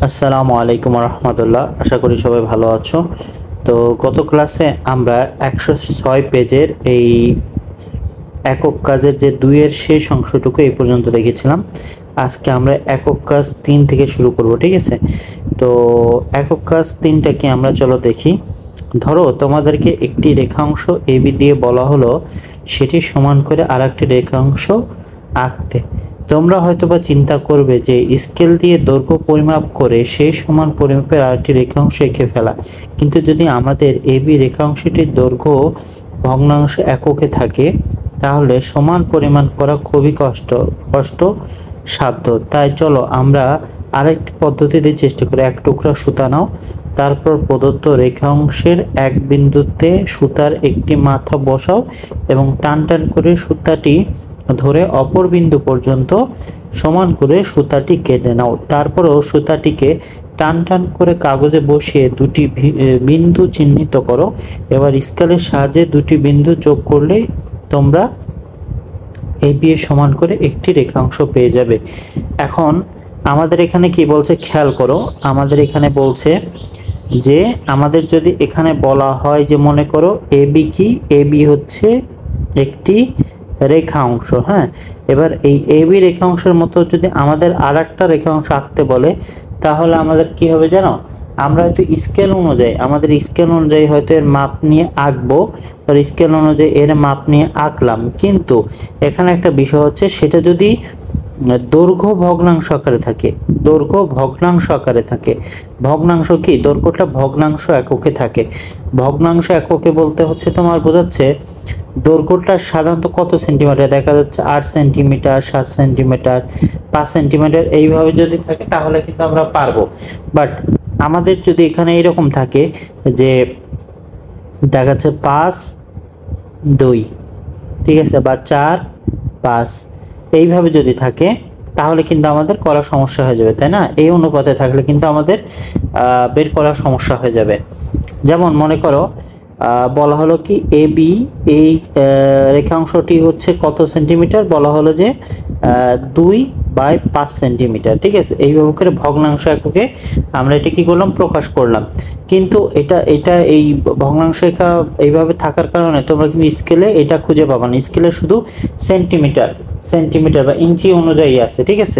আসসালামু আলাইকুম রহমতুল্লাহ। আশা করি সবাই ভালো আছো। তো গত ক্লাসে আমরা 106 পেজের এই একক কাজের যে দুইয়ের শেষ অংশটুকু এই পর্যন্ত দেখেছিলাম। আজকে আমরা একক কাজ 3 থেকে শুরু করব, ঠিক আছে? তো একক কাজ 3টাকে আমরা চলো দেখি। ধরো তোমাদেরকে একটি রেখাংশ এবি দিয়ে বলা হলো সেটি সমান করে আরেকটি রেখাংশ আঁকতে। তোমরা হয়তোবা চিন্তা করবে যে স্কেল দিয়ে দৈর্ঘ্য পরিমাপ করে সেই সমান পরিমাপের আরেকটি রেখাংশ এঁকে ফেলা, কিন্তু যদি আমাদের এবি রেখাংশটির দৈর্ঘ্য ভগ্নাংশ এককে থাকে তাহলে সমান পরিমাণ করা খুবই কষ্টসাধ্য। তাই চলো আমরা আরেকটি পদ্ধতিতে চেষ্টা করি। এক টুকরা সুতা নাও, তারপর প্রদত্ত রেখাংশের এক বিন্দুতে সুতার একটি মাথা বসাও এবং টান টান করে সুতাটি ধরে অপর বিন্দু পর্যন্ত সমান করে সুতাটি কেটে নাও। তারপরও সুতাটিকে টান টান করে কাগজে বসিয়ে দুটি বিন্দু চিহ্নিত করো। এবার স্কেলের সাহায্যে দুটি বিন্দু যোগ করলে তোমরা এবি এর সমান করে একটি রেখাংশ পেয়ে যাবে। এখন আমাদের এখানে কি বলছে খেয়াল করো। আমাদের এখানে বলছে যে আমাদের যদি এখানে বলা হয় যে মনে করো এবি কি, এবি হচ্ছে একটি রেখাংশ। হ্যাঁ, এবার এই এবি রেখাংশের মতো যদি আমাদের আরেকটা রেখাংশ আঁকতে বলে তাহলে আমাদের কি হবে জানো? আমরা হয়তো স্কেল অনুযায়ী হয়তো এর মাপ নিয়ে আঁকবো, আর স্কেল অনুযায়ী এর মাপ নিয়ে আঁকলাম, কিন্তু এখানে একটা বিষয় হচ্ছে সেটা যদি দৈর্ঘ্য ভগ্নাংশ আকারে থাকে, ভগ্নাংশ কি, দৈর্ঘ্যটা ভগ্নাংশ এককে থাকে। ভগ্নাংশ এককে বলতে হচ্ছে তোমার বোঝাচ্ছে দৈর্ঘ্যটা সাধারণত কত সেন্টিমিটার, দেখা যাচ্ছে 8 সেন্টিমিটার, 7 সেন্টিমিটার, 5 সেন্টিমিটার, এইভাবে যদি থাকে তাহলে কিন্তু আমরা পারবো। বাট আমাদের যদি এখানে এরকম থাকে যে দেখা যাচ্ছে 5 2, ঠিক আছে, বা 4 5, এইভাবে যদি থাকে তাহলে কিন্তু আমাদের করা সমস্যা হয়ে যাবে, তাই না? এই অনুপাতে থাকলে কিন্তু আমাদের বের করার সমস্যা হয়ে যাবে। যেমন মনে করো বলা হলো কি এবি, এই রেখাংশটি হচ্ছে কত সেন্টিমিটার, বলা হলো যে 2/5 সেন্টিমিটার, ঠিক আছে? এইভাবে করে ভগ্নাংশ এককে আমরা এটা কি করলাম, প্রকাশ করলাম। কিন্তু এটা এই ভগ্নাংশ একা এইভাবে থাকার কারণে তোমরা কিন্তু স্কেলে এটা খুঁজে পাবা না। স্কেলে শুধু সেন্টিমিটার বা ইঞ্চি অনুযায়ী আছে, ঠিক আছে?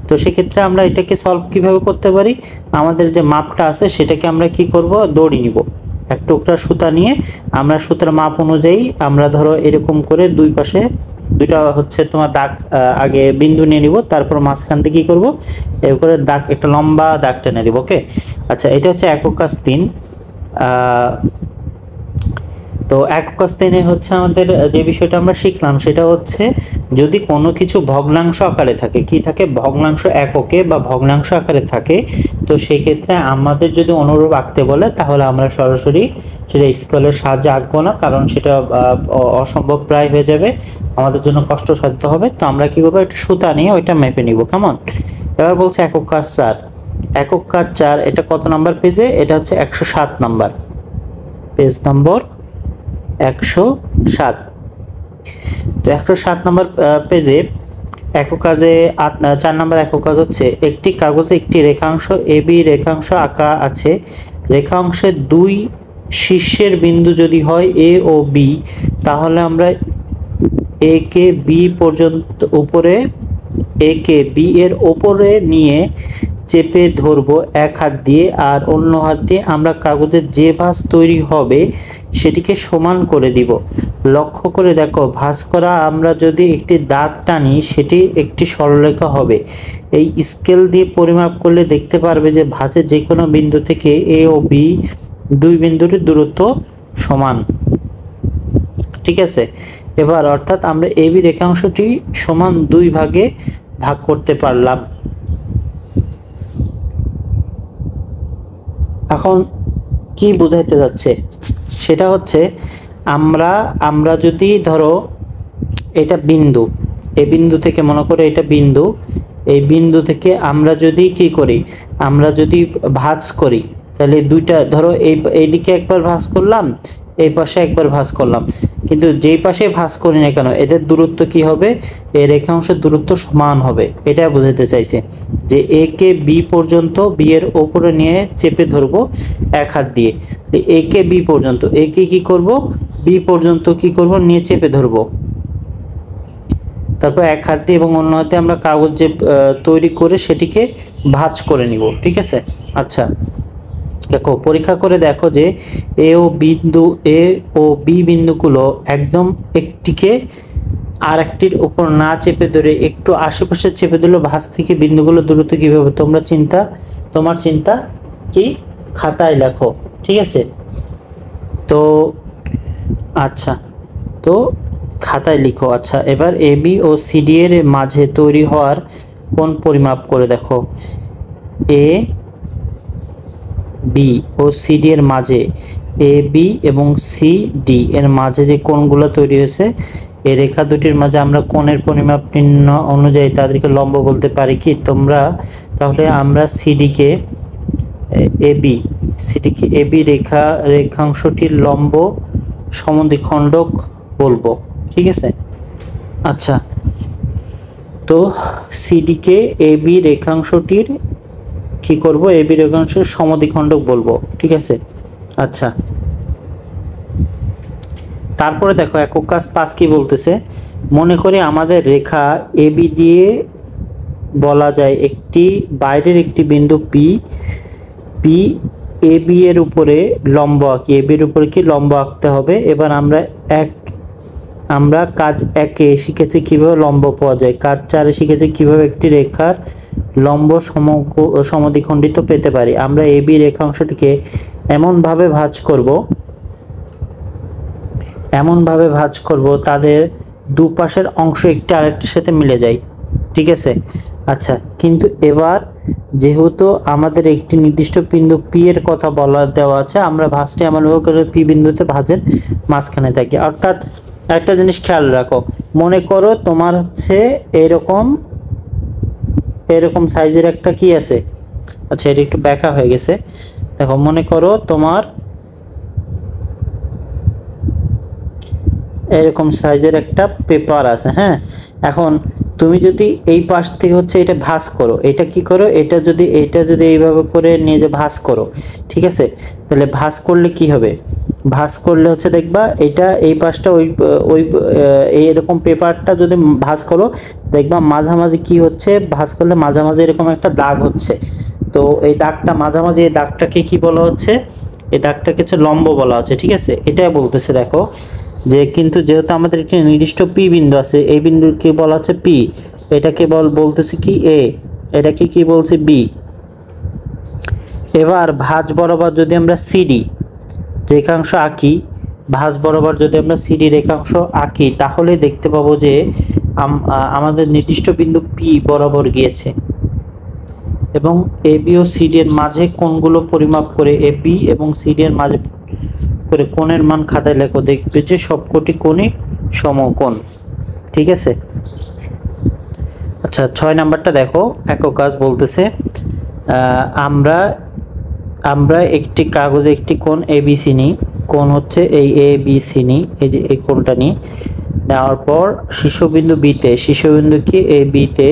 তো সেক্ষেত্রে আমরা এটাকে সলভ কিভাবে করতে পারি, আমাদের যে মাপটা আছে সেটাকে আমরা কি করব, দড়ি নিব। এক টুকরা সুতা নিয়ে আমরা সুতার মাপ অনুযায়ী আমরা ধরো এরকম করে দুই পাশে দুইটা হচ্ছে তোমার দাগ আগে বিন্দু নিয়ে নিব, তারপর মাঝখান থেকে কি করব, এরকম করে দাগ, একটা লম্বা দাগ টেনে দিব। ওকে, আচ্ছা, এটা হচ্ছে একক কাজ 3। তো একক কাজ 3 হচ্ছে আমাদের যে বিষয়টা আমরা শিখলাম সেটা হচ্ছে যদি কোনো কিছু ভগ্নাংশ আকারে থাকে, কি থাকে, ভগ্নাংশ এককে বা ভগ্নাংশ আকারে থাকে, তো সেই ক্ষেত্রে আমাদের যদি অনুরূপ আঁকতে বলে তাহলে আমরা সরাসরি সেটা স্কেলের সাহায্যে আঁকবো না, কারণ সেটা অসম্ভব প্রায় হয়ে যাবে, আমাদের জন্য কষ্টসাধ্য হবে। তো আমরা কি করবো, একটা সুতা নিয়ে ওইটা মেপে নিব, কেমন? এবার বলছে একক কাজ 4। একক কাজ 4 এটা কত নাম্বার পেজে? এটা হচ্ছে 107 নাম্বার পেজ, নম্বর 107। তো 107 নম্বর পেজে একক কাজে 4 নম্বর একক কাজ হচ্ছে একটি কাগজে একটি রেখাংশ এবি রেখাংশ আঁকা আছে। রেখাংশের দুই শীর্ষের বিন্দু যদি হয় এ ও বি, তাহলে আমরা এ কে বি পর্যন্ত উপরে, এ কে বি এর উপরে নিয়ে চেপে ধরবো এক হাত দিয়ে, আর অন্য হাত দিয়ে আমরা কাগজের যে ভাঁজ তৈরি হবে সেটিকে সমান করে দিব। লক্ষ্য করে দেখো, ভাঁজ করা আমরা যদি একটি দাগ টানি সেটি একটি সরলরেখা হবে। এই স্কেল দিয়ে পরিমাপ করলে দেখতে পারবে যে ভাঁজের যে কোনো বিন্দু থেকে এ ও বি দুই বিন্দুর দূরত্ব সমান, ঠিক আছে? এবার অর্থাৎ আমরা এবি রেখাংশটি সমান 2 ভাগে ভাগ করতে পারলাম। এখন কি বোঝাইতে যাচ্ছে সেটা হচ্ছে আমরা যদি ধরো এটা বিন্দু, এই বিন্দু থেকে মনে করে এটা বিন্দু, এই বিন্দু থেকে আমরা যদি কি করি, আমরা যদি ভাঁজ করি তাহলে দুইটা ধরো এইদিকে একবার ভাঁজ করলাম, এই পাশে একবার ভাঁজ করলাম, কিন্তু যেই পাশে ভাঁজ করি না কেন এদের দূরত্ব কি হবে, এই রেখাংশের দূরত্ব সমান হবে। এটা বোঝাতে চাইছে যে এ কে বি পর্যন্ত, বি এর ওপরে নিয়ে চেপে ধরবো এক হাত দিয়ে, এ কে বি পর্যন্ত, এ কে কি করব, বি পর্যন্ত কি করব, নিয়ে চেপে ধরবো। তারপর এক হাত দিয়ে এবং অন্য হাতে আমরা কাগজ যে তৈরি করে সেটিকে ভাঁজ করে নিব। ঠিক আছে। আচ্ছা দেখো, পরীক্ষা করে দেখো যে এ ও বি বিন্দুগুলো একদম একটিকে আর একটির উপর না চেপে ধরে একটু আশেপাশে চেপে দিলে ভাঁজ থেকে বিন্দুগুলো দূরত্ব কিভাবে, তোমার চিন্তা কি খাতায় লেখো। ঠিক আছে। তো আচ্ছা, তো খাতায় লিখো। আচ্ছা, এবার এ বি ও সিডি এর মাঝে তৈরি হওয়ার কোণ পরিমাপ করে দেখো। এ বি ও সিডি এর মাঝে, এ বি এবং সি ডি এর মাঝে যে কোণগুলো তৈরি হয়েছে, এই রেখা দুটির মাঝে আমরা কোণের পরিমাপ নির্ণয় অনুযায়ী তাদেরকে লম্ব বলতে পারি কি তোমরা? তাহলে আমরা সিডিকে এবি রেখাংশটির লম্ব সমদ্বিখণ্ডক বলবো। ঠিক আছে। আচ্ছা, তো সিডিকে এবি রেখাংশটির কি করব, এবি রেখাংশের সমদ্বিখণ্ডক বলবো। ঠিক আছে। আচ্ছা, তারপরে দেখো একক কাজ 5 কি বলতেছে, মনে করি আমাদের রেখা এবি দিয়ে বলা যায় একটি বাইরের একটি বিন্দু পি এ বি এর উপরে লম্ব আঁকি, এ বির উপরে কি লম্ব আঁকতে হবে। এবার আমরা কাজ 1-এ শিখেছি কিভাবে লম্ব পাওয়া যায়, কাজ 4-এ শিখেছি কিভাবে একটি রেখার লম্ব সমদ্বিখণ্ডিত পেতে পারি। আমরা এ বি রেখাংশটিকে এমনভাবে ভাঁজ করব তাদের দুপাশের অংশ একটি আরেকটির সাথে মিলে যায়। ঠিক আছে। আচ্ছা, কিন্তু এবার যেহেতু আমাদের একটি নির্দিষ্ট বিন্দু পি এর কথা দেওয়া আছে, আমরা ভাঁজটি এমনভাবে করে পি বিন্দুতে ভাঁজের মাঝখানে থাকি। অর্থাৎ একটা জিনিস খেয়াল রাখো, মনে করো তোমার হচ্ছে এরকম সাইজের একটা কি আছে। আচ্ছা, এটা একটু ব্যাকা হয়ে গেছে। দেখো, মনে করো তোমার এরকম সাইজের একটা পেপার আছে। হ্যাঁ, এখন তুমি যদি এই পাশ থেকে হচ্ছে এটা ভাঁজ করো, এটা কি করো, এটা যদি এইভাবে করে নিয়ে যে ভাঁজ করো। ঠিক আছে। তাহলে ভাঁজ করলে কি হবে, ভাঁজ করলে হচ্ছে দেখবা এটা এই পাশটা ওই এরকম পেপারটা যদি ভাঁজ করো, দেখবা মাঝামাঝি কি হচ্ছে, ভাঁজ করলে মাঝামাঝি এরকম একটা দাগ হচ্ছে। তো এই দাগটা মাঝামাঝি, এই দাগটাকে কি বলা হচ্ছে, এই দাগটাকে হচ্ছে লম্ব বলা হচ্ছে। ঠিক আছে। এটাই বলতেছে দেখো যে, কিন্তু যেহেতু আমাদের একটি নির্দিষ্ট পি বিন্দু আছে, এই বিন্দুকে বলা হচ্ছে পি, এটাকে বলতেছে কি এ, এটাকে কি বলছে বি। এবার ভাঁজ বরাবর যদি আমরা সিডি রেখাংশ আঁকি, ভাঁজ বরাবর যদি আমরা সিডি রেখাংশ আঁকি, তাহলে দেখতে পাবো যে আমাদের নির্দিষ্ট বিন্দু পি বরাবর গিয়েছে এবং এ বি ও সিডি এর মাঝে কোণগুলো পরিমাপ করে এ বি এবং সিডি এর মাঝে করে কোণের মান খাতায় লেখো, দেখবে যে সবকটি কোণই সমকোণ। ঠিক আছে। আচ্ছা, 6 নাম্বারটা দেখো, একক কাজ বলতেছে আমরা একটি কাগজে একটি কোণ এবিসি নিই, কোণ হচ্ছে এই এ বি সি নিই, এই যে এই কোণটা নিই, নেওয়ার পর শীর্ষবিন্দু কি এ বিতে,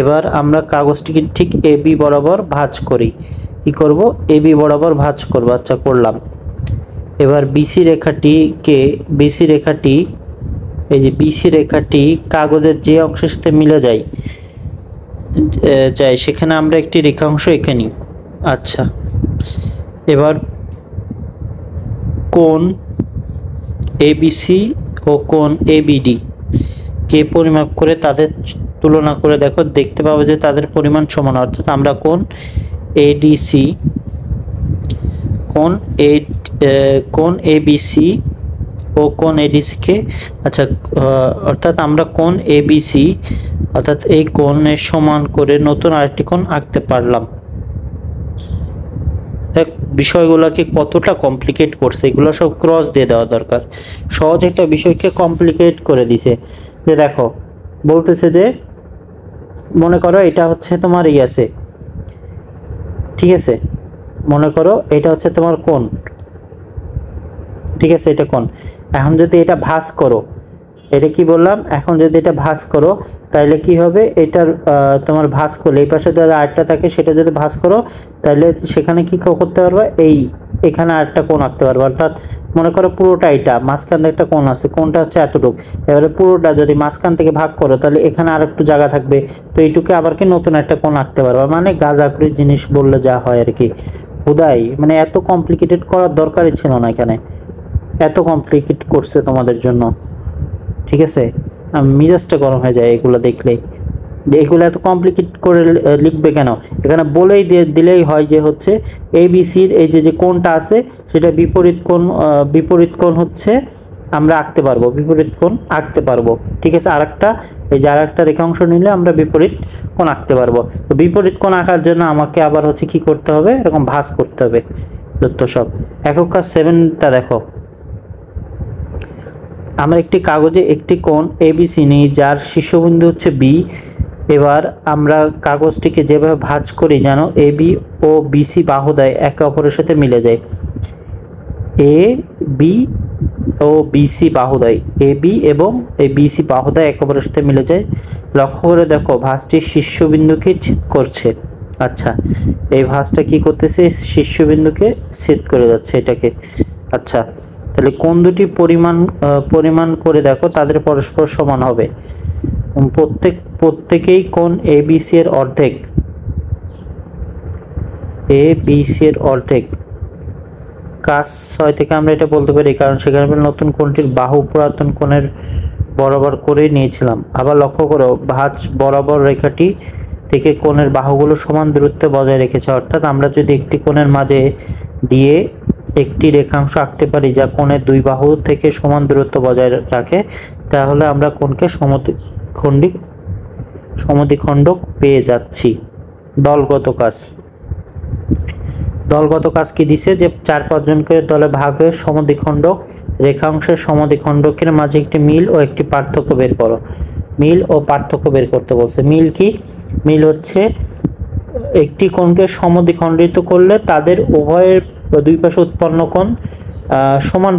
এবার আমরা কাগজটিকে ঠিক এ বি বরাবর ভাঁজ করি। কি করব, এ বি বরাবর ভাঁজ করব। আচ্ছা, করলাম। এবার বিসি রেখাটি এই যে বিসি রেখাটি কাগজের যে অংশের সাথে মিলে যায় সেখানে আমরা একটি রেখাংশ এঁকে নিই। আচ্ছা, এবার কোণ এবিসি ও কোণ এবিডি কে পরিমাপ করে তাদের তুলনা করে দেখো, দেখতে পাবো যে তাদের পরিমাণ সমান। অর্থাৎ আমরা কোণ এডিসি কোণ এবিসি ও কোণ এডিসি কে, আচ্ছা, অর্থাৎ আমরা কোণ এবিসি অর্থাৎ এই কোণের সমান করে নতুন আরেকটি কোণ আঁকতে পারলাম। দেখ বিষয়গুলোকে কতটা কমপ্লিকেট করছে, এগুলো সব ক্রস দিয়ে দেওয়া দরকার। সহজ একটা বিষয়কে কমপ্লিকেট করে দিছে। যে দেখো, বলতেছে যে মনে করো এটা হচ্ছে তোমার আছে। ঠিক আছে, মনে করো এটা হচ্ছে তোমার কোণ। ঠিক আছে, এটা কোণ। এখন যদি এটা ভাঁজ করো, এটা কি বললাম, এখন যদি এটা ভাঁজ করো তাহলে কি হবে, এটার তোমার ভাঁজ করলে এই পাশে যদি আরেকটা থাকে সেটা যদি ভাঁজ করো তাহলে সেখানে কি করতে পারবা, এখানে আরেকটা কোণ আঁকতে পারবো। অর্থাৎ মনে করো পুরোটা এটা মাঝখান থেকে একটা কোণ আছে, কোণটা হচ্ছে এতটুকু, এবারে পুরোটা যদি মাঝখান থেকে ভাগ করো তাহলে এখানে আর একটু জায়গা থাকবে, তো এইটুকু আবার কি নতুন একটা কোণ আঁকতে পারবা। মানে গাঁজাখুরি জিনিস বললে যা হয় আর কি, হুদাই মানে এত কমপ্লিকেটেড করার দরকারই ছিল না, এখানে এত কমপ্লিকেট করছে তোমাদের জন্য। ঠিক আছে, মিজাজটা গরম হয়ে যায় এগুলো দেখলেই, এগুলো এত কমপ্লিকেট করে লিখবে কেন, এখানে বলেই দিলেই হয় যে হচ্ছে এবিসির এই যে কোণটা আছে সেটা বিপরীত কোণ হচ্ছে আমরা আঁকতে পারবো, বিপরীত কোণ আঁকতে পারবো। ঠিক আছে, আরেকটা এই যে আরেকটা রেখাংশ নিলে আমরা বিপরীত কোণ আঁকতে পারবো। তো বিপরীত কোণ আঁকার জন্য আমাকে আবার হচ্ছে কি করতে হবে, এরকম ভাঁজ করতে হবে। তো সব একক কাজ 7টা দেখো, আমরা একটি কাগজে একটি কোণ এবিসি নিই যার শীর্ষবিন্দু হচ্ছে বি। এবার আমরা কাগজটিকে যেভাবে ভাঁজ করি যেন এ বি ও বিসি বাহুদ্বয় একে অপরের সাথে মিলে যায়। A B O BC বাহুদ্বয়, A B এবং এ বিসি বাহুদ্বয় একে অপরের সাথে মিলে যায়। লক্ষ্য করে দেখো ভাঁজটি শীর্ষবিন্দুকে ছেদ করছে। আচ্ছা, এই ভাঁজটা কি করতেছে, শীর্ষবিন্দুকে ছেদ করে যাচ্ছে এটাকে। আচ্ছা, তাহলে কোণ দুটি পরিমাণ করে দেখো তাদের পরস্পর সমান হবে। প্রত্যেকেই কোণ এবিসি এর অর্ধেক, এবিসি এর অর্ধেক। কাজ 6 থেকে আমরা এটা বলতে পারি কারণ সেখানে নতুন কোণটির বাহু পুরাতন কোণের বরাবর করে নিয়েছিলাম। আবার লক্ষ্য করো ভাঁজ বরাবর রেখাটি থেকে কোণের বাহুগুলো সমান দূরত্ব বজায় রেখেছে। অর্থাৎ আমরা যদি একটি কোণের মাঝে দিয়ে একটি রেখাংশ আঁকতে পারি যা কোণের দুই বাহু থেকে সমান দূরত্ব বজায় রাখে তাহলে আমরা কোণকে সমদ্বিখণ্ডক পেয়ে যাচ্ছি। দলগত কাজ কি দিছে, যে 4-5 জন করে দলে ভাগ হয়ে সমদ্বিখণ্ডক রেখাংশের সমদ্বিখণ্ডকের মাঝে একটি মিল ও একটি পার্থক্য বের করো। মিল ও পার্থক্য বের করতে বলছে। মিল কি, মিল হচ্ছে একটি কোণকে সমদ্বিখণ্ডিত করলে তাদের উভয়ের দুই পাশে উৎপন্ন কোণ সমান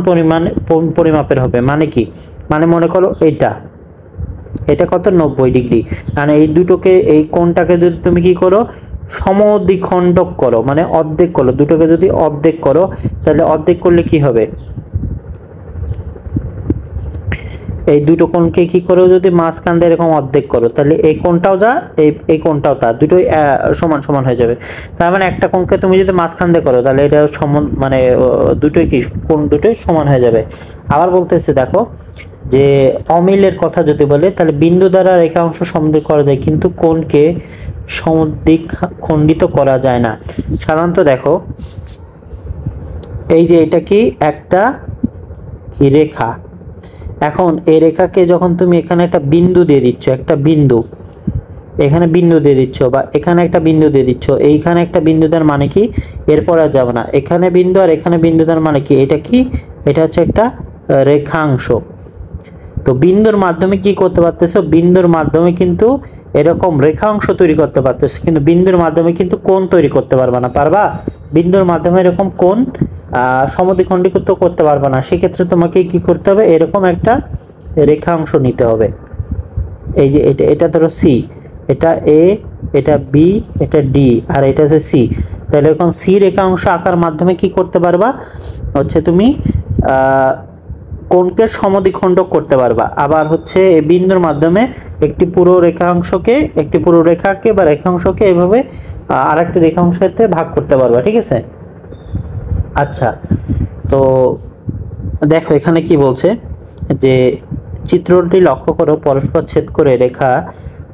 পরিমাপের হবে। মানে কি, মানে মনে করো এটা কত 90 ডিগ্রি, মানে এই দুটোকে এই কোণটাকে যদি তুমি কি করো সমদ্বিখণ্ডক করো, মানে অর্ধেক করো, দুটোকে যদি অর্ধেক করো তাহলে অর্ধেক করলে কি হবে, এই দুটো কোণকে কি করো যদি মাঝখান দিয়ে এরকম অর্ধেক করো তাহলে এই কোণটাও যা এই কোণটাও তা, দুটোই সমান সমান হয়ে যাবে। তার মানে একটা কোণকে তুমি যদি মাঝখান দিয়ে করো তাহলে এটা সমান, মানে দুটোই কি কোণ দুটোই সমান হয়ে যাবে। আবার বলতেছে দেখো যে অমিলের কথা যদি বলে তাহলে বিন্দু দ্বারা রেখাংশ সমদ্বিখ করা যায় কিন্তু কোণকে সমদ্বিখণ্ডিত করা যায় না। সাধারণত দেখো এই যে এটা কি একটা কি রেখা, এখন এই রেখাকে যখন তুমি এখানে একটা বিন্দু দিয়ে দিচ্ছ, একটা বিন্দু এখানে বিন্দু দিয়ে দিচ্ছ বা এখানে একটা বিন্দু দিয়ে দিচ্ছ, এইখানে একটা বিন্দু দেওয়ার মানে কি, এরপর আর যাবে না, এখানে বিন্দু আর এখানে বিন্দু দেওয়ার মানে কি, এটা কি, এটা হচ্ছে একটা রেখাংশ। তো বিন্দুর মাধ্যমে কি করতে পারতেছো, বিন্দুর মাধ্যমে কিন্তু এরকম রেখাংশ তৈরি করতে পারতেছো, কিন্তু বিন্দুর মাধ্যমে কিন্তু কোণ তৈরি করতে পারবা না। পারবা? বিন্দুর মাধ্যমে এরকম কোণ সমদ্বিখণ্ডিত করতে পারবা না। সেক্ষেত্রে তোমাকে কি করতে হবে, এরকম একটা রেখাংশ নিতে হবে। এই যে এটা ধরো সি, এটা এ, এটা বি, এটা ডি আর এটা হচ্ছে সি। তাহলে এরকম সি রেখাংশ আঁকার মাধ্যমে কি করতে পারবা, হচ্ছে তুমি কোণকে সমদ্বিখণ্ডক করতে পারবা। আবার হচ্ছে এই বিন্দুর মাধ্যমে একটি পুরো রেখাকে বা রেখাংশকে এভাবে আরেকটি রেখাংশতে ভাগ করতে পারবা। ঠিক আছে, আচ্ছা তো দেখো এখানে কি বলছে যে চিত্রটি লক্ষ্য করো, পরস্পর ছেদ করে রেখা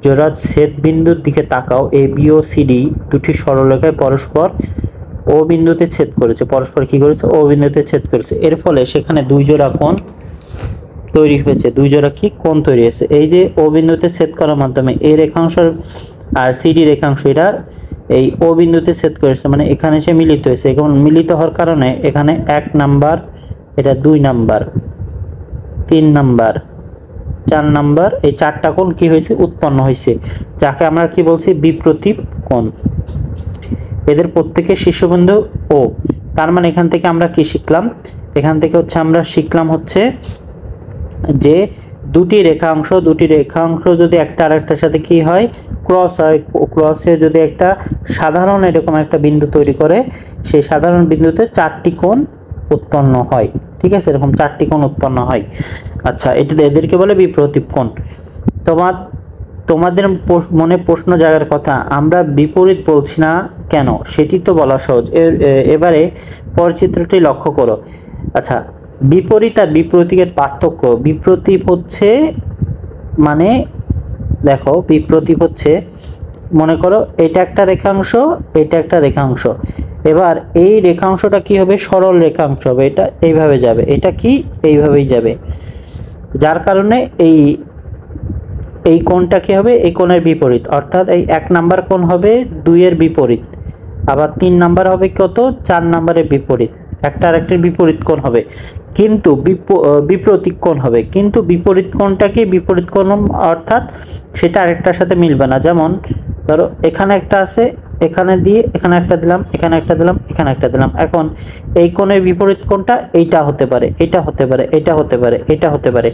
জোড়া ছেদ বিন্দুর দিকে তাকাও। A B O C D দুটি সরলরেখায় পরস্পর ও বিন্দুতে ছেদ করেছে, পরস্পর কি করেছে, ও বিন্দুতে ছেদ করেছে। এর ফলে সেখানে দুই জোড়া কোণ তৈরি হয়েছে, দুই জোড়া কি কোণ তৈরি হয়েছে। এই যে ও বিন্দুতে ছেদ করার মাধ্যমে এই রেখাংশ আর সিডি রেখাংশ এটা এই ও বিন্দুতে ছেদ করেছে, মানে এখানে সে মিলিত হয়েছে। এখন মিলিত হওয়ার কারণে এখানে 1 নাম্বার, এটা 2 নাম্বার, 3 নাম্বার, 4 নাম্বার, এই 4টা কোণ কি হয়েছে, উৎপন্ন হয়েছে, যাকে আমরা কি বলছি, বিপ্রতীপ কোণ। এদের প্রত্যেকের শীর্ষবিন্দু ও, তার মানে এখান থেকে আমরা কি শিখলাম, এখান থেকে হচ্ছে আমরা শিখলাম হচ্ছে যে দুটি রেখাংশ যদি একটা আরেকটার সাথে কি হয়, ক্রস হয়, ক্রসে যদি একটা সাধারণ এরকম একটা বিন্দু তৈরি করে, সেই সাধারণ বিন্দুতে চারটি কোণ উৎপন্ন হয়। ঠিক আছে, এরকম চারটি কোণ উৎপন্ন হয়। আচ্ছা, এদেরকে বলে বিপ্রতীপ কোণ। তোমাদের মনে প্রশ্ন জাগার কথা, আমরা বিপরীত বলছি না কেন, সেটি তো বলা সহজ। এবারে পরচিত্রটি লক্ষ্য করো। আচ্ছা, বিপরীত আর বিপ্রতীকের পার্থক্য, বিপ্রতীপ হচ্ছে মানে দেখো, বিপ্রতীপ হচ্ছে মনে করো এটা একটা রেখাংশ, এটা একটা রেখাংশ। এবার এই রেখাংশটা কি হবে, সরল রেখাংশ হবে, এটা এইভাবে যাবে, এটা কি এইভাবেই যাবে, যার কারণে এই কোণটা কি হবে, এই কোণের বিপরীত, অর্থাৎ এই 1 নাম্বার কোণ হবে 2 এর বিপরীত, আবার 3 নাম্বার হবে কত, 4 নাম্বারের বিপরীত, একটা আরেকটার বিপরীত কোণ হবে, কিন্তু বিপরীত কোণ হবে। কিন্তু বিপরীত কোণটা কি, বিপরীত কোণ অর্থাৎ সেটা আরেকটার সাথে মিলবে না। যেমন ধরো এখানে একটা আছে, এখানে দিয়ে এখানে একটা দিলাম, এখানে একটা দিলাম, এখানে একটা দিলাম। এখন এই কোণের বিপরীত কোণটা এইটা হতে পারে, এটা হতে পারে, এটা হতে পারে, এটা হতে পারে,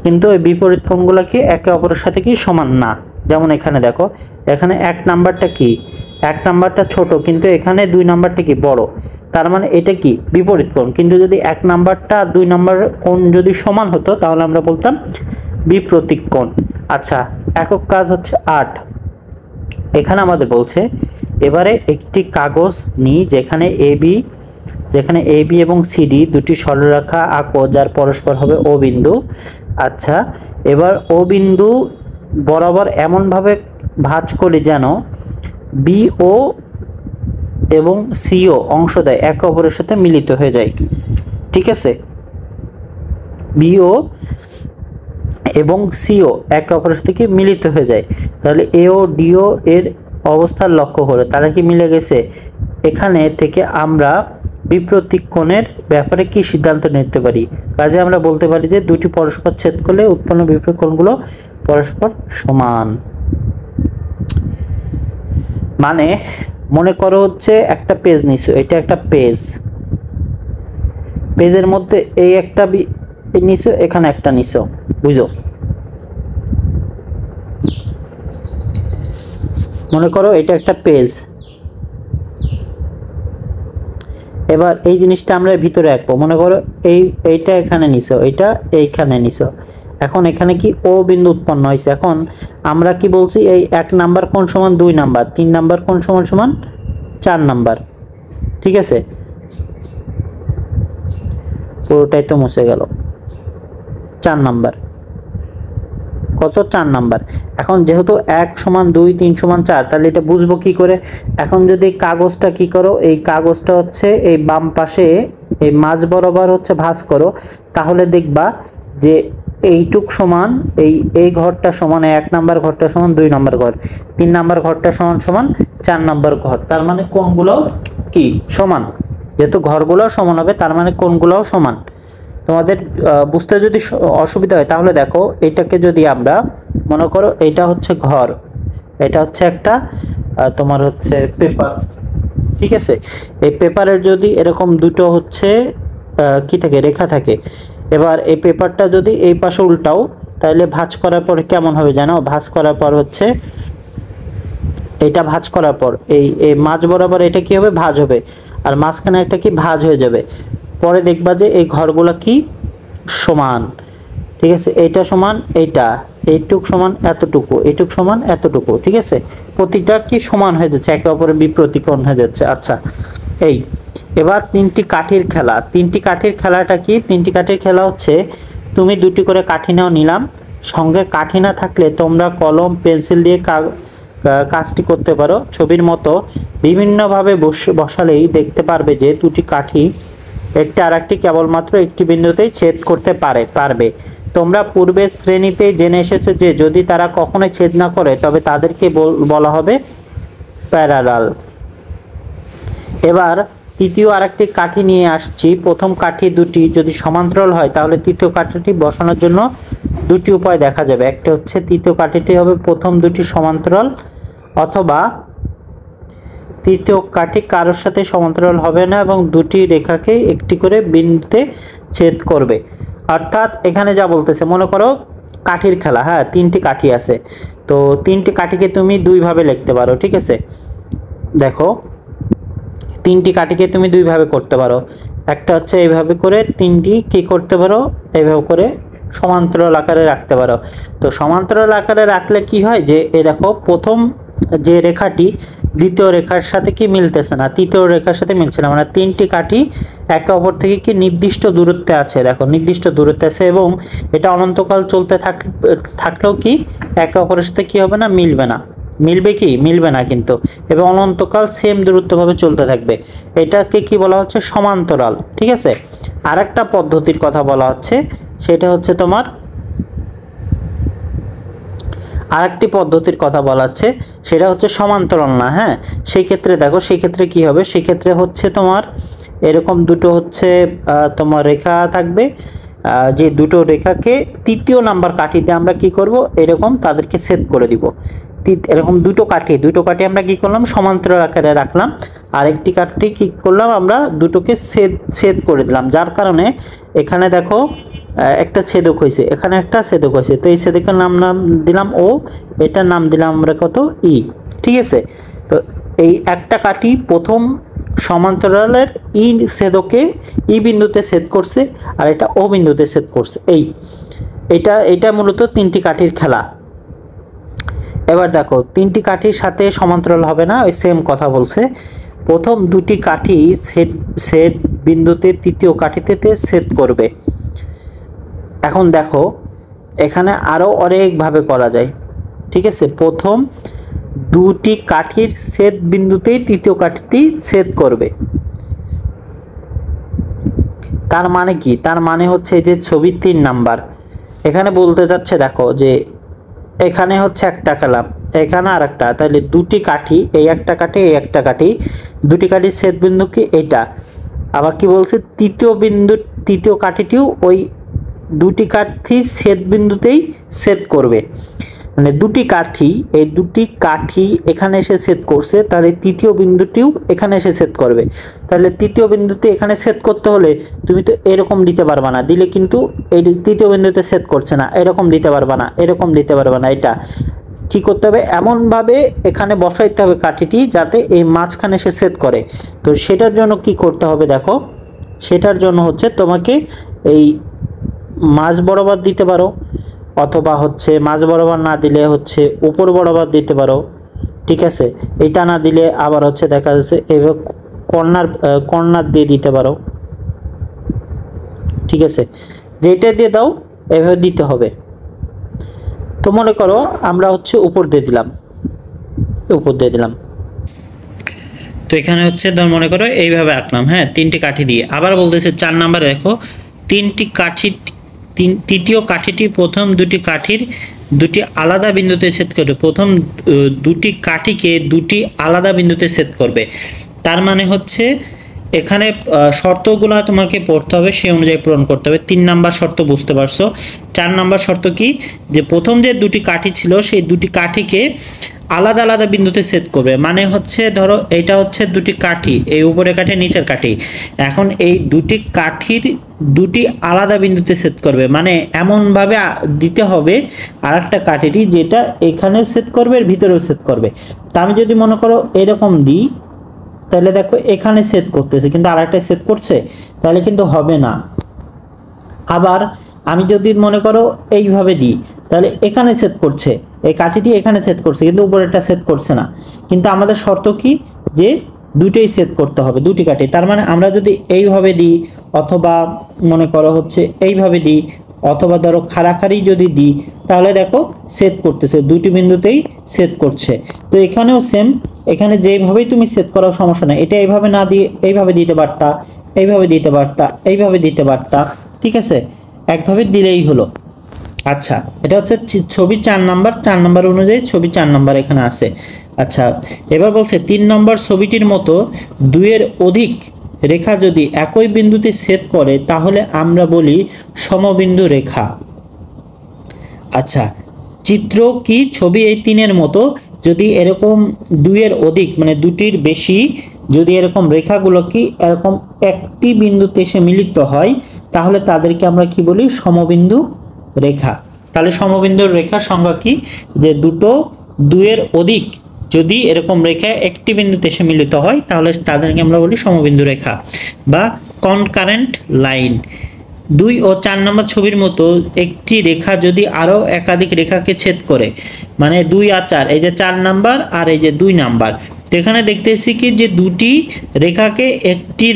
কিন্তু এই বিপরীত কোণগুলো কি একে অপরের সাথে কি সমান না। যেমন এখানে দেখো, এখানে 1 নাম্বারটা কি, 1 নাম্বারটা ছোট, কিন্তু এখানে 2 নাম্বারটা কি বড়, তার মানে এটা কি বিপরীত কোণ। কিন্তু যদি 1 নাম্বারটা আর 2 নাম্বার কোণ যদি সমান হতো, তাহলে আমরা বলতাম বিপ্রতীক কোণ। আচ্ছা, একক কাজ হচ্ছে 8। এখানে আমাদের বলছে এবারে একটি কাগজ নিই, যেখানে এ বি এবং সিডি দুটি সরলরেখা আঁকো, যার পরস্পর হবে ও বিন্দু। আচ্ছা, এবার ও বিন্দু বরাবর এমনভাবে ভাঁজ করি যেন বিও এবং সিও অংশদ্বয় একে অপরের সাথে মিলিত হয়ে যায়। ঠিক আছে, বিও এবং সিও একে অপরের সাথে মিলিত হয়ে যায়, তাহলে এও ডিও এর অবস্থার লক্ষ্য করে তারা কি মিলে গেছে। এখানে থেকে আমরা বিপ্রতীক কোণের ব্যাপারে কি সিদ্ধান্ত নিতে পারি, কাজে আমরা বলতে পারি যে দুটি পরস্পর ছেদ করলে উৎপন্ন বিপরীত কোণগুলো পরস্পর সমান। মানে মনে করো হচ্ছে একটা পেজ নিছো, এটা একটা পেজের মধ্যে এই একটা নিছো, এখানে একটা নিছো, বুঝো। মনে করো এটা একটা পেজ, এবার এই জিনিসটা আমরা ভিতরে রাখবো। মনে করো এইটা এখানে নিছো, এটা এইখানে নিছো, এখন এখানে কি ও বিন্দু উৎপন্ন হয়েছে। এখন আমরা কি বলছি, এই 1 নাম্বার কোণ সমান 2 নাম্বার, 3 নাম্বার কোণ সমান 4 নাম্বার। ঠিক আছে, পুরোটাই তো মুছে গেল। 4 নাম্বার, কত 4 নাম্বার। এখন যেহেতু 1 সমান 2, 3 সমান 4, তাহলে এটা বুঝবো কি করে। এখন যদি কাগজটা কি করো, এই কাগজটা হচ্ছে এই বাম পাশে এই মাঝ বরাবর হচ্ছে ভাঁজ করো, তাহলে দেখবা যে এইটুক সমান এই ঘরটা সমান 1 নাম্বার ঘরটা সমান 2 নাম্বার ঘর, 3 নাম্বার ঘরটা সমান 4 নাম্বার ঘর। তার মানে কোণগুলো কি সমান, যেহেতু ঘরগুলো সমান হবে তার মানে কোণগুলোও সমান। তোমাদের বুঝতে যদি অসুবিধা হয় তাহলে দেখো, এটাকে যদি আমরা মনে করো এটা হচ্ছে ঘর, এটা হচ্ছে একটা তোমার হচ্ছে পেপার। ঠিক আছে, এই পেপারের যদি এরকম দুটো হচ্ছে কি থাকে, রেখা থাকে, এবার এই পেপারটা যদি এই পাশে উল্টাও, তাহলে ভাঁজ করার পর কেমন হবে জানো, ভাঁজ করার পর হচ্ছে এটা ভাঁজ করার পর এই মাঝ বরাবর এটা কি হবে, ভাঁজ হবে, আর মাঝখানে একটা কি ভাঁজ হয়ে যাবে। পরে দেখবা যে এই ঘরগুলো কি সমান। ঠিক আছে, এইটা সমান এইটা, এইটুক সমান এতটুকু, এইটুক সমান এতটুকু। ঠিক আছে, প্রতিটা কি সমান হয়ে যাচ্ছে, একে অপরের বিপরীত কোণ হয়ে যাচ্ছে। আচ্ছা, এবার 3টি কাঠির খেলা। 3টি কাঠির খেলাটা কি, 3টি কাঠির খেলা হচ্ছে তুমি 2টি করে কাঠি নাও, নিলাম, সঙ্গে কাঠি না থাকলে তোমরা কলম পেন্সিল দিয়ে কাজটি করতে পারো। ছবির মতো বিভিন্নভাবে বসালেই দেখতে পারবে যে 2টি কাঠি একটি আরেকটি কেবলমাত্র একটি বিন্দুতেই ছেদ করতে পারবে। তোমরা পূর্বের শ্রেণীতে জেনে এসেছো যে যদি তারা কখনোই ছেদ না করে তবে তাদেরকে বলা হবে প্যারালাল। এবার তৃতীয় আরেকটি কাঠি নিয়ে আসছি। প্রথম কাঠি দুটি যদি সমান্তরাল হয় তাহলে তৃতীয় কাঠিটি বসানোর জন্য 2টি উপায় দেখা যাবে। একটা হচ্ছে তৃতীয় কাঠিটি হবে প্রথম দুটি সমান্তরাল, অথবা তৃতীয় কাঠি কারোর সাথে সমান্তরাল হবে না এবং দুটি রেখাকে একটি করে বিন্দুতে ছেদ করবে। অর্থাৎ এখানে যা বলতেছে, মনে করো কাঠির খেলা, হ্যাঁ, তিনটি কাঠি আছে, তো তিনটি কাঠিকে তুমি দুইভাবে লিখতে পারো, ঠিক আছে। দেখো তিনটি কাঠিকে তুমি দুইভাবে করতে পারো। একটা হচ্ছে এইভাবে করে তিনটি কি করতে পারো, এইভাবে করে সমান্তরাল আকারে রাখতে পারো। তো সমান্তরাল আকারে রাখলে কি হয় যে এই দেখো প্রথম যে রেখাটি দ্বিতীয় রেখার সাথে কি মিলতেছে না, তৃতীয় রেখার সাথে মিলছে না, মানে তিনটি কাঠি একে অপর থেকে কি নির্দিষ্ট দূরত্বে আছে, দেখো নির্দিষ্ট দূরত্বে আছে এবং এটা অনন্তকাল চলতে থাকলেও কি একে অপরের সাথে কি হবে না, মিলবে না। মিলবে কি, মিলবে না কিন্তু, এবং অনন্তকাল সেম দূরত্বভাবে চলতে থাকবে। এটাকে কি বলা হচ্ছে, সমান্তরাল, ঠিক আছে। আরেকটা পদ্ধতির কথা বলা হচ্ছে, সেটা হচ্ছে তোমার আরেকটি পদ্ধতির কথা বলা হচ্ছে, সেটা হচ্ছে সমান্তরাল না, হ্যাঁ। সেই ক্ষেত্রে দেখো, সেই ক্ষেত্রে কি হবে, সেই ক্ষেত্রে হচ্ছে তোমার এরকম দুটো হচ্ছে তোমার রেখা থাকবে, যে দুটো রেখাকে তৃতীয় নাম্বার কাঠিতে আমরা কি করব, এরকম তাদেরকে ছেদ করে দিব। এরকম দুটো কাঠি আমরা কি করলাম, সমান্তরাল আকারে রাখলাম, আর একটি কাঠি কি করলাম, আমরা দুটোকে ছেদ করে দিলাম, যার কারণে এখানে দেখো একটা ছেদক হয়েছে, এখানে একটা ছেদক হয়েছে। তো এই ছেদকের নাম দিলাম ও, এটার নাম দিলাম আমরা কত, ই, ঠিক আছে। তো এই একটা কাঠি প্রথম সমান্তরালের ই ছেদকে ই বিন্দুতে ছেদ করছে, আর এটা ও বিন্দুতে ছেদ করছে। এটা মূলত তিনটি কাঠির খেলা। এবার দেখো তিনটি কাঠির সাথে সমান্তরাল হবে না, ওই সেম কথা বলছে। প্রথম দুটি কাঠি ছেদ বিন্দুতে তৃতীয় কাঠিতে ছেদ করবে। এখন দেখো এখানে আরো অনেকভাবে করা যায়, ঠিক আছে। প্রথম দুটি কাঠির ছেদ বিন্দুতেই তৃতীয় কাঠিটি ছেদ করবে। তার মানে কি, তার মানে হচ্ছে যে ছবি 3 নাম্বার এখানে বলতে যাচ্ছে, দেখো যে এখানে হচ্ছে একটা কলাম, এখানে আর একটা, তাহলে দুটি কাঠি, এই একটা কাঠি এই একটা কাঠি, দুটি কাঠির ছেদ বিন্দু কি এটা। আবার কি বলছে, তৃতীয় কাঠিটিও ওই দুটি কাঠি ছেদ বিন্দুতেই ছেদ করবে। মানে দুটি কাঠি, এই দুটি কাঠি এখানে এসে ছেদ করছে, তাহলে তৃতীয় বিন্দুটিও এখানে এসে ছেদ করবে। তাহলে তৃতীয় বিন্দুতে এখানে ছেদ করতে হলে তুমি তো এরকম দিতে পারবা না, দিলে কিন্তু এই তৃতীয় বিন্দুতে ছেদ করছে না, এরকম দিতে পারবা না, এরকম দিতে পারবা না। এটা কি করতে হবে, এমন ভাবে এখানে বসাইতে হবে কাঠিটি যাতে এই মাঝখানে এসে ছেদ করে। তো সেটার জন্য কি করতে হবে, দেখো সেটার জন্য হচ্ছে তোমাকে এই মাঝ বরাবর দিতে পারো, অথবা হচ্ছে মাঝ বরাবর না দিলে হচ্ছে উপর বরাবর দিতে পারো, ঠিক আছে। এটা না দিলে আবার হচ্ছে দেখা যাচ্ছে এভাবে কর্নার দিয়ে দিতে পারো, ঠিক আছে। যেটা দিয়ে দাও এভাবে দিতে হবে। তো মনে করো আমরা হচ্ছে উপর দিয়ে দিলাম, তো এখানে হচ্ছে ধর মনে করো এইভাবে আঁকলাম, হ্যাঁ, তিনটি কাঠি দিয়ে। আবার বলতেছে 4 নম্বরে দেখো তৃতীয় কাঠিটি প্রথম দুটি কাঠির দুটি আলাদা বিন্দুতে ছেদ করবে। প্রথম দুটি কাঠিকে দুটি আলাদা বিন্দুতে ছেদ করবে। তার মানে হচ্ছে এখানে শর্তগুলো তোমাকে পড়তে হবে, সেই অনুযায়ী পূরণ করতে হবে। 3 নাম্বার শর্ত বুঝতে পারছো। 4 নাম্বার শর্ত কি, যে প্রথম যে দুটি কাঠি ছিল সেই দুটি কাঠিকে আলাদা আলাদা বিন্দুতে ছেদ করবে। মানে হচ্ছে ধরো এটা হচ্ছে দুটি কাঠি, এই উপরে কাঠি নিচের কাঠি, এখন এই দুটি কাঠির দুটি আলাদা বিন্দুতে ছেদ করবে, মানে এমনভাবে দিতে হবে আরেকটা কাঠিটি যেটা এখানেও ছেদ করবে এর ভিতরেও ছেদ করবে। তা আমি যদি মনে করো এরকম দিই, তাহলে দেখো এখানে ছেদ করতেছে কিন্তু আরেকটা ছেদ করছে, তাহলে কিন্তু হবে না। আবার আমি যদি মনে করো এইভাবে দিই, তাহলে এখানে ছেদ করছে, এই কাঠিটি এখানে ছেদ করছে কিন্তু উপরেরটা ছেদ করছে না। কিন্তু আমাদের শর্ত কি, যে দুটোই ছেদ করতে হবে, দুটি কাঠি। তার মানে আমরা যদি এইভাবে দিই, অথবা মনে করো হচ্ছে এইভাবে দিই, অথবা ধরো খাড়াখাড়ি যদি দিই, তাহলে দেখো ছেদ করতেছে, দুটি বিন্দুতেই ছেদ করছে। তো এখানেও সেম, এখানে যেভাবেই তুমি ছেদ করার সমস্যা নেই, এটা এইভাবে না দিয়ে এইভাবে দিতে পারতা, এইভাবে দিতে পারতা, এইভাবে দিতে পারতা, ঠিক আছে, একভাবে দিলেই হলো। আচ্ছা, এটা হচ্ছে ছবি 4 নাম্বার অনুযায়ী ছবি 4 নাম্বার এখানে আছে। আচ্ছা, এবার বলছে 3 নম্বর ছবিটির মতো 2-এর অধিক রেখা যদি একই বিন্দুতে ছেদ করে তাহলে আমরা বলি সমবিন্দু রেখা। আচ্ছা, চিত্র কি, ছবি এই 3-এর মতো যদি এরকম দুইয়ের অধিক মানে দুটির বেশি যদি এরকম রেখাগুলো কি এরকম একটি বিন্দুতে এসে মিলিত হয় তাহলে তাদেরকে আমরা কি বলি সমবিন্দু রেখা। তাহলে সমবিন্দুর রেখার সংজ্ঞা কি, যে দুটো দুইয়ের অধিক যদি এরকম রেখা একটি বিন্দুতে এসে মিলিত হয় তাহলে তাদেরকে আমরা বলি সমবিন্দু রেখা বা কনকারেন্ট লাইন। 2 ও 4 নম্বর ছবির মতো একটি রেখা যদি আরো একাধিক রেখাকে ছেদ করে, মানে 2 আর 4, এই যে 4 নাম্বার আর এই যে 2 নাম্বার, তো এখানে দেখতেছি কি যে দুটি রেখাকে একটি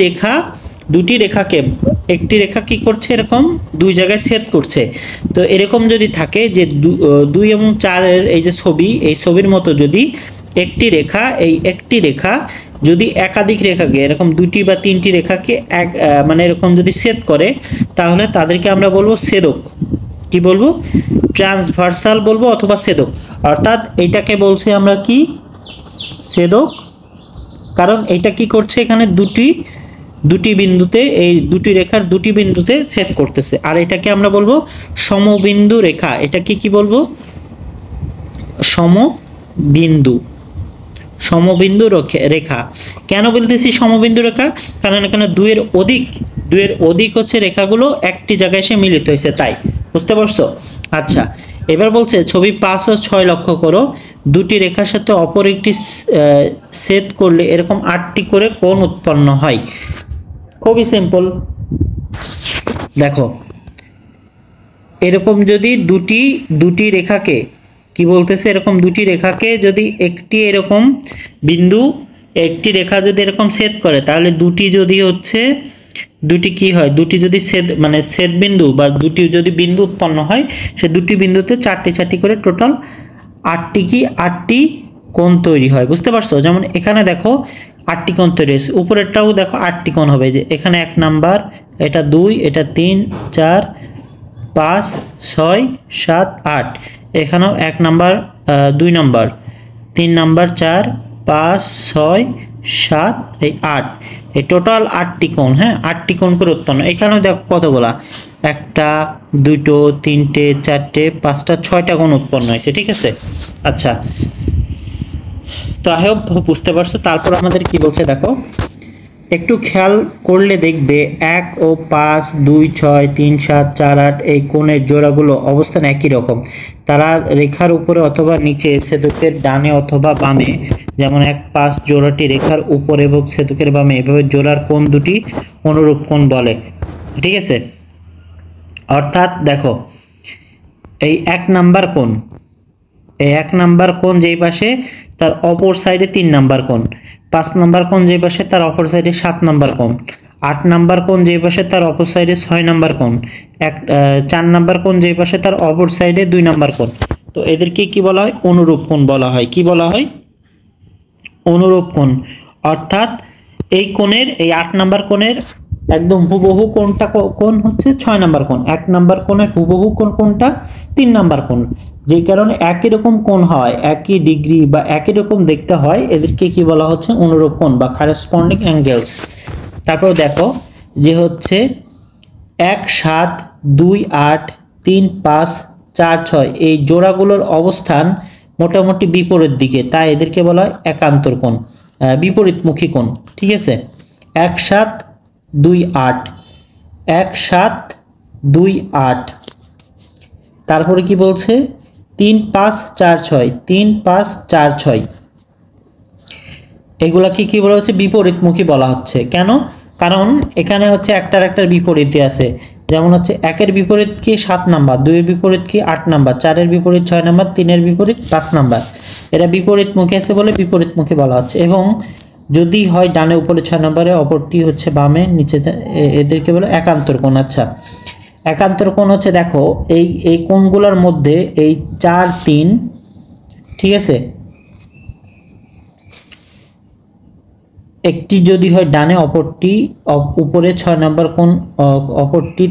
রেখা কি করছে এরকম দুই জায়গায় ছেদ করছে। তো এরকম যদি থাকে যে 2 এবং 4 এর এই যে ছবি, এই ছবির মতো যদি একটি রেখা যদি একাধিক রেখাকে এরকম দুটি বা তিনটি রেখাকে মানে এরকম যদি ছেদ করে তাহলে তাদেরকে আমরা বলবো ছেদক। কি বলবো? ট্রান্সভার্সাল বলবো অথবা ছেদক। অর্থাৎ এইটাকে বলছি আমরা কি ছেদক, কারণ এটা কি করছে এখানে দুটি বিন্দুতে, এই দুটি রেখার দুটি বিন্দুতে ছেদ করতেছে। আর এটাকে আমরা বলবো সমবিন্দু রেখা। এটাকে কি বলবো? সমবিন্দু রেখা। কেন বলতেছি সমবিন্দু রেখা? কারণ এখানে দুইয়ের অধিক হচ্ছে রেখাগুলো একটি জায়গায় এসে মিলিত হয়েছে, তাই। বুঝতে পারছো? আচ্ছা, এবার বলছে ছবি 5 ও 6 লক্ষ্য করো, দুটি রেখার সাথে অপর একটি ছেদ করলে এরকম 8টি করে কোণ উৎপন্ন হয়। খুবই সিম্পল। দেখো এরকম যদি দুটি রেখাকে কি বলতেছে, এরকম দুটি রেখাকে যদি একটি এরকম একটি রেখা যদি এরকম ছেদ করে তাহলে দুটি কি হয়, দুটি যদি ছেদ বিন্দু বা দুটি যদি বিন্দু উৎপন্ন হয়, সে দুটি বিন্দুতে 4টি করে টোটাল 8টি কোণ তৈরি হয়। বুঝতে পারছো? যেমন এখানে দেখো 8টি কোণ তৈরি হয়েছে, উপরেরটাও দেখো 8টি কোণ হবে। যে এখানে 1 নাম্বার, এটা 2, এটা 3, 4, 5, 6, 7, 8, এখানেও 1 নাম্বার, 2 নাম্বার, 3 নাম্বার, 4, 5, 6, 7, এই 8, এই টোটাল 8টি কোণ। হ্যাঁ, 8টি কোণ করে উৎপন্ন। এখানেও দেখো কতগুলা, 1টা, 2টো, 3টে, 4টে, 5টা, 6টা কোণ উৎপন্ন হয়েছে। ঠিক আছে? আচ্ছা, তো আই হোপ বুঝতে পারছো। তারপর আমাদের কি বলছে দেখো, একটু খেয়াল করলে দেখবে 1 ও 5, 2, 6, 3, 7, 4, 8 এই কোণের জোড়াগুলো অবস্থান একই রকম। তারা রেখার উপরে অথবা নিচে, ছেদকের ডানে অথবা বামে, যেমন 1, 5 জোড়াটি রেখার উপরে এবং ছেদকের বামে, এভাবে জোড়ার কোণ দুটি অনুরূপ কোণ বলে। ঠিক আছে? অর্থাৎ দেখো এই 1 নাম্বার কোণ যেই পাশে তার অপর সাইডে 3 নাম্বার কোণ, 5 নাম্বার কোণ যেই পাশে তার অপর সাইডে 7 নাম্বার কোণ, 8 নাম্বার কোণ যেই পাশে তার অপর সাইডে 6 নাম্বার কোণ, 4 নাম্বার কোণ যেই পাশে তার অপর সাইডে 2 নাম্বার কোণ। তো এদেরকে কি বলা হয়? অনুরূপ কোণ বলা হয়। কি বলা হয়? অনুরূপ কোণ। অর্থাৎ এই কোণের, এই 8 নাম্বার কোণের একদম হুবহু কোণ হচ্ছে 6 নাম্বার কোণ। 1 নাম্বার কোণের হুবহু কোণ কোনটা? 3 নাম্বার কোণ। যেই কারণে একই রকম কোণ হয়, একই ডিগ্রি বা একই রকম দেখতে হয়, এদেরকে কি বলা হচ্ছে? অনুরূপ কোণ বা করেসপন্ডিং অ্যাঙ্গেলস। তারপর দেখো যে হচ্ছে 1, 7, 2, 8, 3, 5, 4, 6 এই জোড়াগুলোর অবস্থান মোটামুটি বিপরীত দিকে, তাই এদেরকে বলা হয় একান্তর কোণ, বিপরীতমুখী কোণ। ঠিক আছে? 1, 7, 2, 8, 1, 7, 2, 8। তারপরে কি বলছে? 3, 5, 4, 6, 3, 5, 4, 6 এগুলা কি বলা হচ্ছে? বিপরীতমুখী বলা হচ্ছে। কেন? কারণ এখানে হচ্ছে একটার বিপরীতে আছে। যেমন হচ্ছে 1-এর বিপরীত কি? 7 নাম্বার, 2-এর বিপরীত কি? 8 নাম্বার, 4-এর বিপরীত 6 নাম্বার, 3-এর বিপরীত 5 নাম্বার। এরা বিপরীতমুখী আছে বলে বিপরীতমুখী বলা হচ্ছে। এবং যদি হয় ডানে উপরে 6 নাম্বারে, অপরটি হচ্ছে বামে নিচে, এদেরকে বলে একান্তর কোণ। আচ্ছা, একান্তর কোণ হচ্ছে দেখো এই কোণগুলোর মধ্যে এই 4, 3, ঠিক আছে, একটি যদি হয় ডানে, অপরটি উপরে 6 নম্বর কোণ, অপরটি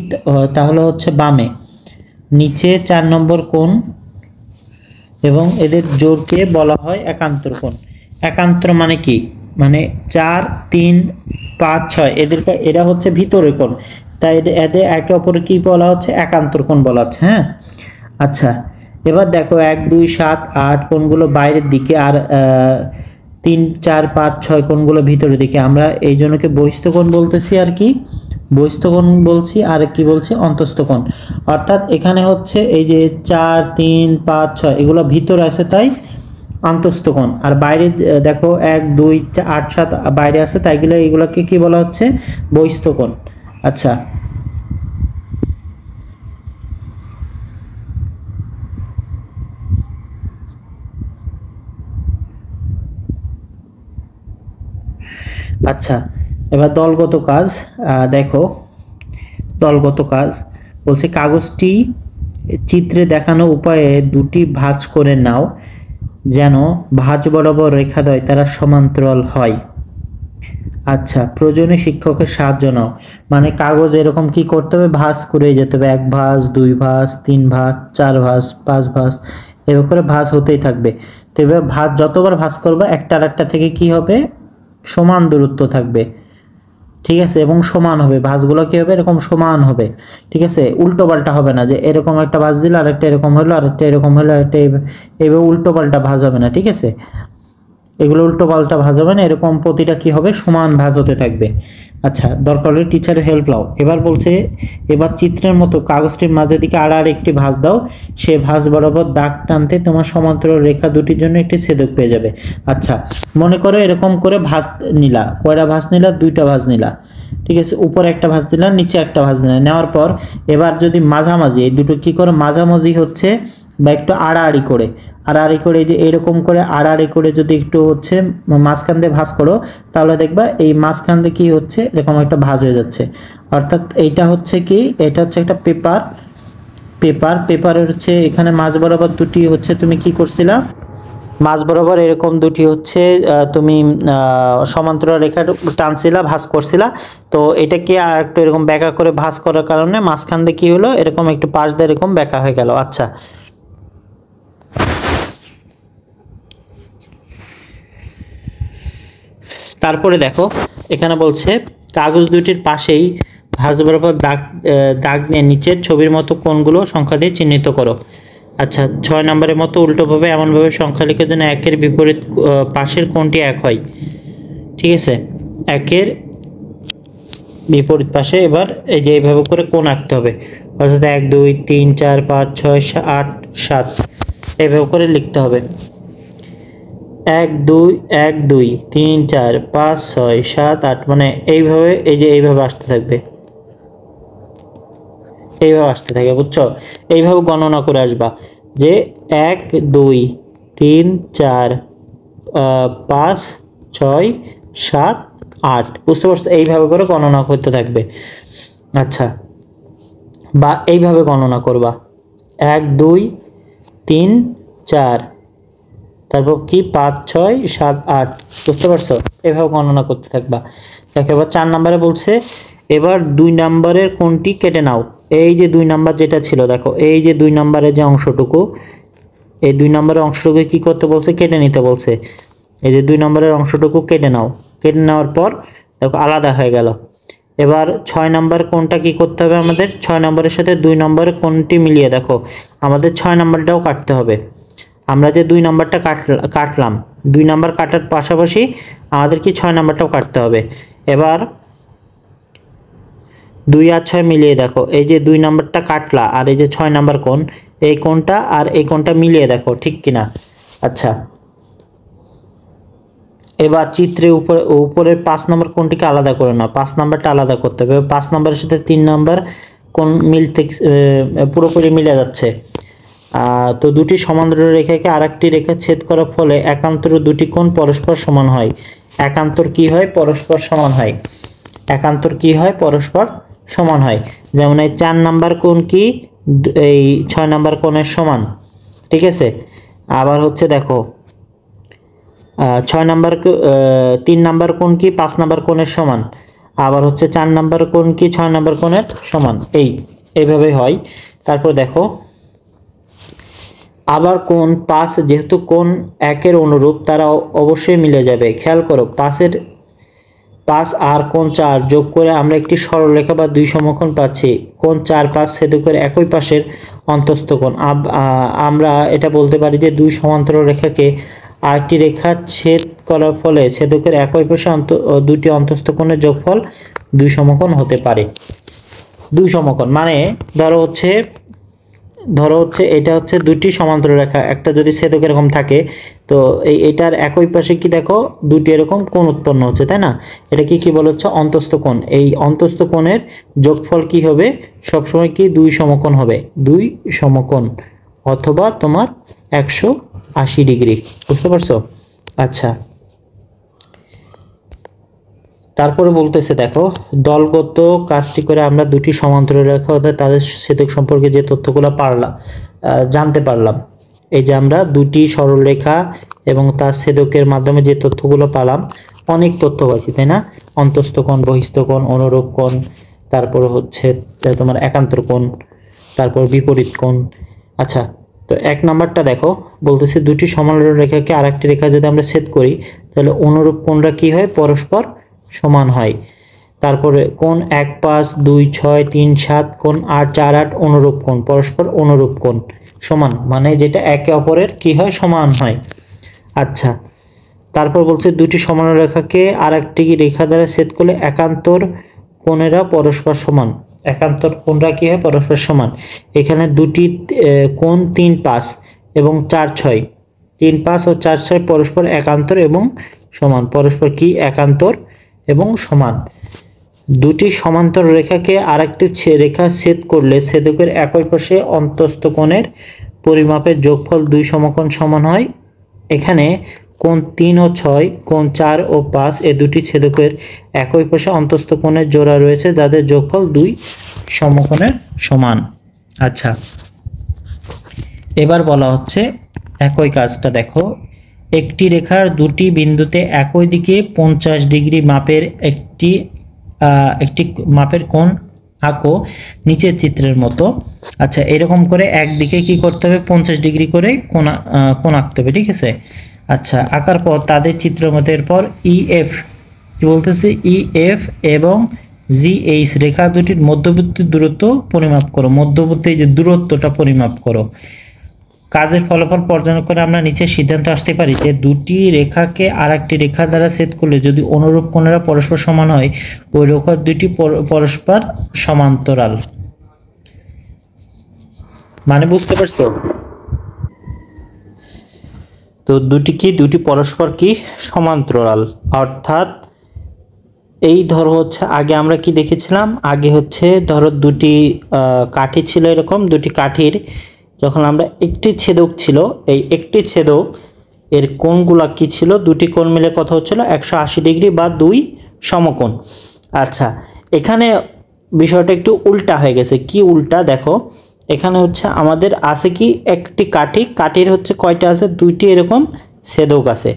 তাহলে হচ্ছে বামে, নিচে 4 নম্বর কোণ, এবং এদের জোড়কে বলা হয় একান্তর কোণ। একান্তর মানে কি? মানে 4, 3, 5, 6 এরা হচ্ছে ভিতরের কোণ, তাই এদের একে অপরে কি বলা হচ্ছে? একান্তর কোণ বলা হচ্ছে। হ্যাঁ, আচ্ছা, এবার দেখো 1 2 7 8 কোণগুলো বাইরের দিকে, আর 3 4 5 6 কোণগুলো ভিতরের দিকে। আমরা এই জন্যকে বহিস্থ কোণ বলতেছি, আর কি বহিস্থ কোণ বলছি, আর কি বলছি অন্তস্থ কোণ। অর্থাৎ এখানে হচ্ছে এই যে 4 3 5 6 এগুলো ভিতরে আছে তাই অন্তস্থ কোণ, আর বাইরে দেখো 1 2 8 7 বাইরে আছে তাই এগুলোকে কি বলা হচ্ছে বহিস্থ কোণ। আচ্ছা, আচ্ছা এবার দলগত কাজ। দেখো দলগত কাজ বলছে কাগজটি চিত্রে দেখানো উপায়ে দুটি ভাঁজ করে নাও, যেন ভাঁজ বরাবর রেখাদ্বয় তারা সমান্তরাল হয়। আচ্ছা, প্রয়োজনে শিক্ষকের সাহায্য নাও। মানে কাগজ এরকম কি করতে হবে, ভাঁজ করে যেতে হবে, 1 ভাঁজ 2 ভাঁজ 3 ভাঁজ 4 ভাঁজ 5 ভাঁজ, এভাবে করে ভাঁজ হতেই থাকবে। তো এবার ভাঁজ যতবার ভাঁজ করবে একটা আরেকটা থেকে কি হবে, সমান দূরত্ব থাকবে, ঠিক আছে, এবং সমান হবে, ভাঁজগুলো কি হবে এরকম সমান হবে, ঠিক আছে, উল্টো পাল্টা হবে না, যে এরকম একটা ভাঁজ দিলে আরেকটা এরকম হলো, আরেকটা এরকম হলো, আরেকটা এইভাবে উল্টো পাল্টা ভাঁজ হবে না, ঠিক আছে, এগুলো উল্টো পাল্টা ভাঁজ হবে না, এরকম প্রতিটা কি হবে সমান ভাঁজ হতে থাকবে। আচ্ছা, দরকার হলে টিচারের হেল্প নাও। এবার বলছে এবার চিত্রের মতো কাগজটির মাঝের দিকে আর একটি ভাঁজ দাও, সে ভাঁজ বরাবর দাগ টানতে তোমার সমান্তরাল রেখা দুটির জন্য একটি ছেদক পেয়ে যাবে। আচ্ছা, মনে করো এরকম করে ভাঁজ নিলা, কয়টা ভাঁজ নিলা, 2টা ভাঁজ নিলা, ঠিক আছে, উপরে একটা ভাঁজ দিলা, নিচে একটা ভাঁজ দিলা, নেওয়ার পর এবার যদি মাঝামাঝি এই দুটো কি করে মাঝামাঝি হচ্ছে বা একটু আড়াআড়ি করে এই যে এরকম করে আড়াআড়ি করে যদি একটু হচ্ছে মাঝখান দিয়ে ভাঁজ করো, তাহলে দেখবা এই মাঝখান দিয়ে কি হচ্ছে এরকম একটা ভাঁজ হয়ে যাচ্ছে। অর্থাৎ এইটা হচ্ছে কি, এটা হচ্ছে একটা পেপারের হচ্ছে এখানে মাঝ বরাবর দুটি হচ্ছে তুমি কি করছিলা, মাঝ বরাবর এরকম দুটি হচ্ছে তুমি সমান্তরাল রেখা টানছিলা, ভাঁজ করছিলা। তো এটাকে আর একটু এরকম ব্যাকা করে ভাঁজ করার কারণে মাঝখান দিয়ে কি হলো, এরকম একটু পাশ দিয়ে এরকম ব্যাকা হয়ে গেল। আচ্ছা, তারপরে দেখো এখানে বলছে কাগজ দুটির পাশেই ভাঁজ বরাবর দাগ নিয়ে নিচের ছবির মতো কোণগুলো সংখ্যা দিয়ে চিহ্নিত করো। আচ্ছা, 6 নম্বরের মতো উল্টোভাবে এমনভাবে সংখ্যা লিখে যেন একের বিপরীত পাশের কোণটি 1 হয়, ঠিক আছে, একের বিপরীত পাশে এবার এই যে এইভাবে করে কোণ আঁকতে হবে, অর্থাৎ 1 2 3 4 5 6 8 7 এইভাবে করে লিখতে হবে। 1 2 1 2 3 4 5 6 7 8, মানে এইভাবে এই যে এইভাবে আসতে থাকবে, এইভাবে আসতে থাকে, বুঝছো, এইভাবে গণনা করে আসবা যে 1 2 3 4 5 6 7 8, বুঝতে পারছো, এইভাবে করে গণনা করতে থাকবে। আচ্ছা, বা এইভাবে গণনা করবা 1 2 3 4, তারপর কি 5 6 7 8, বুঝতে পারছো, এভাবে গণনা করতে থাকবা। দেখো এবার 4 নম্বরে বলছে এবার 2 নম্বরের কোণটি কেটে নাও। এই যে 2 নাম্বার যেটা ছিল, দেখো এই যে 2 নম্বরের যে অংশটুকু, এই 2 নম্বরের অংশটুকু কি করতে বলছে, কেটে নিতে বলছে। এই যে 2 নম্বরের অংশটুকু কেটে নাও, কেটে নেওয়ার পর দেখো আলাদা হয়ে গেল। এবার 6 নম্বর কোণটা কি করতে হবে আমাদের, 6 নম্বরের সাথে 2 নম্বরের কোণটি মিলিয়ে দেখো আমাদের 6 নম্বরটাও কাটতে হবে। আমরা যে 2 নম্বরটা কাটলাম, 2 নম্বর কাটার পাশাপাশি আমাদের কি 6 নম্বরটাও কাটতে হবে। এবার 2 আর 6 মিলিয়ে দেখো, এই যে 2 নম্বরটা কাটলা আর এই যে 6 নম্বর কোণ, এই কোণটা আর এই কোণটা মিলিয়ে দেখো ঠিক কিনা। আচ্ছা, এবার চিত্রে উপরের 5 নম্বর কোণটিকে আলাদা করে নাও, 5 নম্বরটা আলাদা করতে হবে। 5 নম্বরের সাথে 3 নম্বর কোণ মিলতে পুরোপুরি মিলে যাচ্ছে। তো দুটি সমান্তরাল রেখাকে আরেকটি রেখা ছেদ করার ফলে একান্তর দুটি কোণ পরস্পর সমান হয়। একান্তর কি হয়, পরস্পর সমান হয়। একান্তর কি হয়, পরস্পর সমান হয়। যেমন এই 4 নাম্বার কোণ কি এই 6 নাম্বার কোণের সমান, ঠিক আছে। আবার হচ্ছে দেখো 6 নাম্বার 3 নাম্বার কোণ কি 5 নাম্বার কোণের সমান, আবার হচ্ছে 4 নাম্বার কোণ কি 6 নাম্বার কোণের সমান, এইভাবে হয়। তারপর দেখো আবার কোণ 5 যেহেতু কোণ 1-এর অনুরূপ তারা অবশ্যই মিলে যাবে। খেয়াল করো 5 আর কোণ 4 যোগ করে আমরা একটি সরলরেখা বা 2 সমকোণ পাচ্ছি। কোণ 4 5 ছেদ করে একই পাশের অন্তস্থ কোণ। আমরা এটা বলতে পারি যে দুই সমান্তরাল রেখাকে আরেকটি রেখা ছেদ করার ফলে ছেদকের একই পাশে দুটি অন্তস্থ কোণের যোগফল দুই সমকোণ হতে পারে। দুই সমকোণ মানে ধরো হচ্ছে এটা হচ্ছে দুটি সমান্তরাল রেখা, একটা যদি ছেদক এরকম থাকে তো এটার একই পাশে কি দেখো দুটি এরকম কোণ উৎপন্ন হচ্ছে, তাই না? এটা কি বলা হচ্ছে অন্তস্থ কোণ। এই অন্তস্থ কোণের যোগফল কি হবে সবসময়, কি দুই সমকোণ হবে, দুই সমকোণ অথবা তোমার 180 ডিগ্রি। বুঝতে পারছো? আচ্ছা, তারপরে বলতেছে দেখো দলগত কাজটি করে আমরা দুটি সমান্তরাল রেখা অর্থাৎ তাদের ছেদক সম্পর্কে যে তথ্যগুলো জানতে পারলাম। এই যে আমরা দুটি সরল রেখা এবং তার ছেদকের মাধ্যমে যে তথ্যগুলো পেলাম, অনেক তথ্য পাইছি, তাই না? অন্তস্থ কোণ, বহিস্থ কোণ, অনুরূপ কোণ, তারপর হচ্ছে তোমার একান্তর কোণ, তারপর বিপরীত কোণ। আচ্ছা, তো 1 নাম্বারটা দেখো বলতেছে দুটি সমান্তরাল রেখাকে আরেকটি রেখা যদি আমরা ছেদ করি তাহলে অনুরূপ কোণরা কি হয়, পরস্পর সমান হয়। তারপরে কোণ 1, 5, 2, 6, 3, 7, কোণ 8, 4, 8 অনুরূপ কোণ, পরস্পর অনুরূপ কোণ সমান, মানে যেটা একে অপরের কি হয়, সমান হয়। আচ্ছা, তারপর বলছে দুটি সমান্তরাল রেখাকে আরেকটি রেখা দ্বারা ছেদ করলে একান্তর কোণেরা পরস্পর সমান। একান্তর কোণরা কি হয়, পরস্পর সমান। এখানে দুটি কোণ 3, 5 এবং 4, 6, 3, 5 ও 4, 6 পরস্পর একান্তর এবং সমান, পরস্পর কি একান্তর এবং সমান। দুটি সমান্তরাল রেখাকে আরেকটি রেখা ছেদ করলে ছেদকের একই পাশে অন্তস্থ কোণের পরিমাপের যোগফল দুই সমকোণ সমান হয়। এখানে কোণ 3 ও 6, কোণ 4 ও 5 এ দুটি ছেদকের একই পাশে অন্তস্থ কোণের জোড়া রয়েছে যাদের যোগফল দুই সমকোণের সমান। আচ্ছা, এবার বলা হচ্ছে একই কাজটা দেখো, একটি রেখার দুটি বিন্দুতে একই দিকে 50 ডিগ্রি মাপের একটি মাপের কোণ আঁকো নিচের চিত্রের মতো। আচ্ছা, এরকম করে একদিকে কি করতে হবে, 50 ডিগ্রি করে কোণ আঁকতে হবে, ঠিক আছে? আচ্ছা, আঁকার পর তাদের চিত্রের মতো এরপর ইএফ কি বলতেছে, ইএফ এবং জিএইচ রেখা দুটির মধ্যবর্তী দূরত্ব পরিমাপ করো। মধ্যবর্তী যে দূরত্বটা পরিমাপ করো। কাজের ফলাফল পর্যালোচনা করে আমরা নিচে সিদ্ধান্ত আসতে পারি যে দুটি রেখাকে আরেকটি রেখা দ্বারা ছেদ করলে যদি অনুরূপ কোণেরা পরস্পর সমান হয় ওই রেখা দুটি পরস্পর সমান্তরাল। মানে বুঝতে পারছো? তো দুটি পরস্পর কি সমান্তরাল, অর্থাৎ এই ধরো হচ্ছে আগে আমরা কি দেখেছিলাম, আগে হচ্ছে ধরো দুটি কাঠি ছিল, এরকম দুটি কাঠির যখন আমরা একটি ছেদক ছিল, এই একটি ছেদক এর কোণগুলা কি ছিল, দুটি কোণ মিলে কত হচ্ছিল, 180 ডিগ্রি বা দুই সমকোণ। আচ্ছা, এখানে বিষয়টা একটু উল্টা হয়ে গেছে। কি উল্টা দেখো, এখানে হচ্ছে আমাদের আছে কি একটি কাঠির হচ্ছে কয়টা আছে, দুইটি এরকম ছেদক আছে।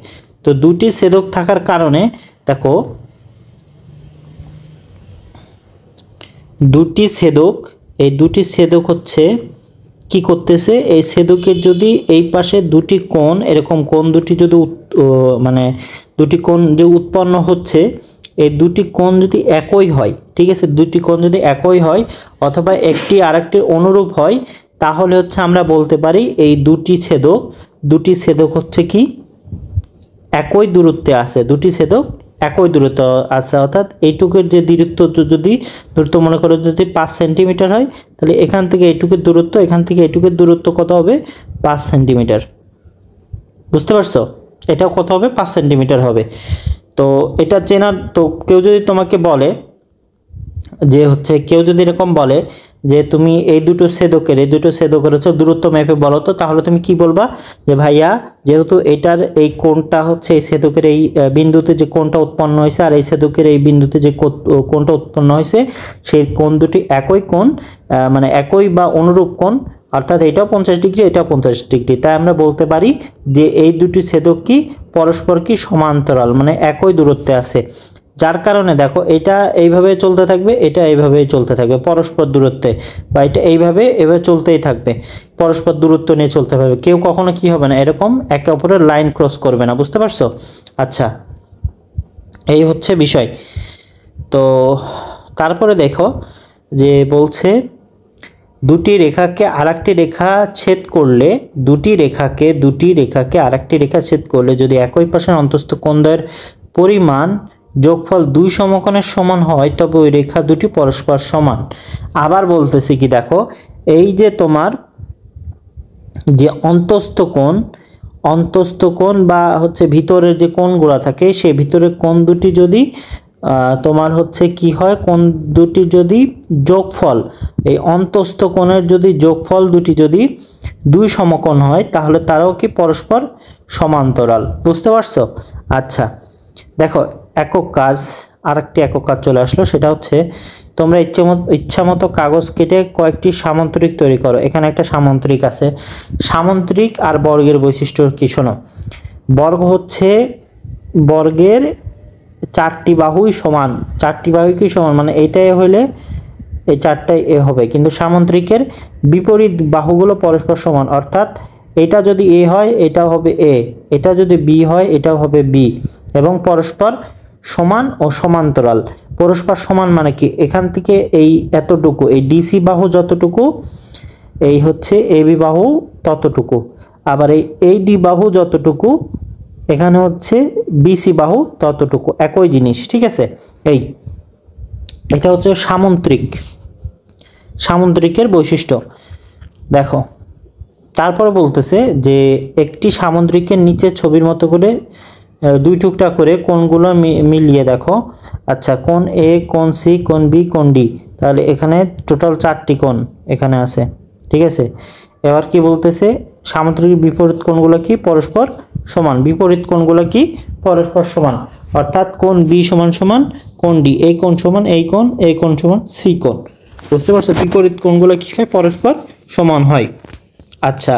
তো দুটি ছেদক থাকার কারণে দেখো এই দুটি ছেদক হচ্ছে কি করতেছে, এই ছেদকের যদি এই পাশে দুটি কোণ এরকম কোণ দুটি যদি মানে দুটি কোণ যে উৎপন্ন হচ্ছে, এই দুটি কোণ যদি একই হয়, ঠিক আছে, দুটি কোণ যদি একই হয় অথবা একটি আরেকটির অনুরূপ হয়, তাহলে হচ্ছে আমরা বলতে পারি এই দুটি ছেদক হচ্ছে কি একই দূরত্বে আছে, দুটি ছেদক একই দূরত্ব আছে। অর্থাৎ এইটুকুর যে দূরত্ব মনে করো যদি 5 সেন্টিমিটার হয়, তাহলে এখান থেকে এইটুকুর দূরত্ব, এখান থেকে এইটুকুর দূরত্ব কত হবে, 5 সেন্টিমিটার। বুঝতে পারছো? এটাও কত হবে, 5 সেন্টিমিটার হবে। তো এটা চেনার, তো কেউ যদি তোমাকে বলে যে হচ্ছে, কেউ যদি এরকম বলে যে তুমি এই দুটো ছেদকের হচ্ছে দূরত্ব মেপে বলো তো, তাহলে তুমি কি বলবা, যে ভাইয়া যেহেতু এটার এই কোণটা হচ্ছে এই ছেদকের এই বিন্দুতে যে কোণটা উৎপন্ন হয়েছে আর এই ছেদকের এই বিন্দুতে যে কোণটা উৎপন্ন হয়েছে সেই কোণ দুটি একই কোণ, মানে একই বা অনুরূপ কোণ, অর্থাৎ এটাও 50 ডিগ্রি এটাও 50 ডিগ্রি। তাই আমরা বলতে পারি যে এই দুটি ছেদক কি পরস্পর কি সমান্তরাল, মানে একই দূরত্বে আছে। যার কারণে দেখো এটা এইভাবে চলতে থাকবে, এটা এইভাবেই চলতে থাকবে পরস্পর দূরত্বে, বা এটা এভাবে চলতেই থাকবে, পরস্পর দূরত্ব নিয়ে চলতে পারবে। কেউ কখনো কি হবে না, এরকম একে অপরের লাইন ক্রস করবে না। বুঝতে পারছো? আচ্ছা, এই হচ্ছে বিষয়। তো তারপরে দেখো যে বলছে দুটি রেখাকে আরেকটি রেখা ছেদ করলে দুটি রেখাকে আরেকটি রেখা ছেদ করলে যদি একই পাশের অন্তস্থ কোণদ্বয়ের পরিমাণ যোগফল দুই সমকোণের সমান হয় তবে ওই রেখা দুটি পরস্পর সমান। আবার বলতেছি কি দেখো, এই যে তোমার যে অন্তস্থ কোণ বা হচ্ছে ভিতরের যে কোণগুলো থাকে সেই ভিতরের কোণ দুটি যদি তোমার হচ্ছে কি হয়, কোণ দুটি যদি যোগফল, এই অন্তস্থ কোণের যদি যোগফল দুটি যদি দুই সমকোণ হয় তাহলে তারাও কি পরস্পর সমান্তরাল। বুঝতে পারছো? আচ্ছা দেখো, আরেকটি একক কাজ চলে আসলো, সেটা হচ্ছে তোমরা ইচ্ছা মতো কাগজ কেটে কয়েকটি সামান্তরিক তৈরি করো। এখানে একটা সামান্তরিক আছে। সামান্তরিক আর বর্গের বৈশিষ্ট্য কি শোনো। বর্গ হচ্ছে বর্গের চারটি বাহুই সমান, মানে এইটাই হইলে এই চারটাই এ হবে, কিন্তু সামান্তরিকের বিপরীত বাহুগুলো পরস্পর সমান, অর্থাৎ এটা যদি এ হয় এটাও হবে এ, এটা যদি বি হয় এটাও হবে বি, এবং পরস্পর সমান ও সমান্তরাল। পরস্পর সমান মানে কি, এখান থেকে এই এতটুকু, এই ডিসি বাহু যতটুকু, এই হচ্ছে এবি বাহু ততটুকু, আবার এই ডি বাহু যতটুকু, এখানে হচ্ছে বিসি বাহু ততটুকু, একই জিনিস। ঠিক আছে, এটা হচ্ছে সামুদ্রিকের বৈশিষ্ট্য। দেখো তারপরে বলতেছে যে একটি সামুদ্রিকের নিচে ছবির মতো করে দুই টুকরা করে কোণগুলো মিলিয়ে দেখো। আচ্ছা, কোণ এ, কোণ সি, কোণ বি, কোণ ডি, তাহলে এখানে টোটাল 4টি কোণ এখানে আছে। ঠিক আছে, এবার কি বলতেছে, সামুদ্রিক বিপরীত কোণগুলো কি পরস্পর সমান, বিপরীত কোণগুলো কি পরস্পর সমান, অর্থাৎ কোণ বি সমান সমান কোণ ডি, এই কোণ সমান এই কোণ, এই কোণ সমান সি কোণ। বুঝতে পারছো? বিপরীত কোণগুলো কি হয়, পরস্পর সমান হয়। আচ্ছা,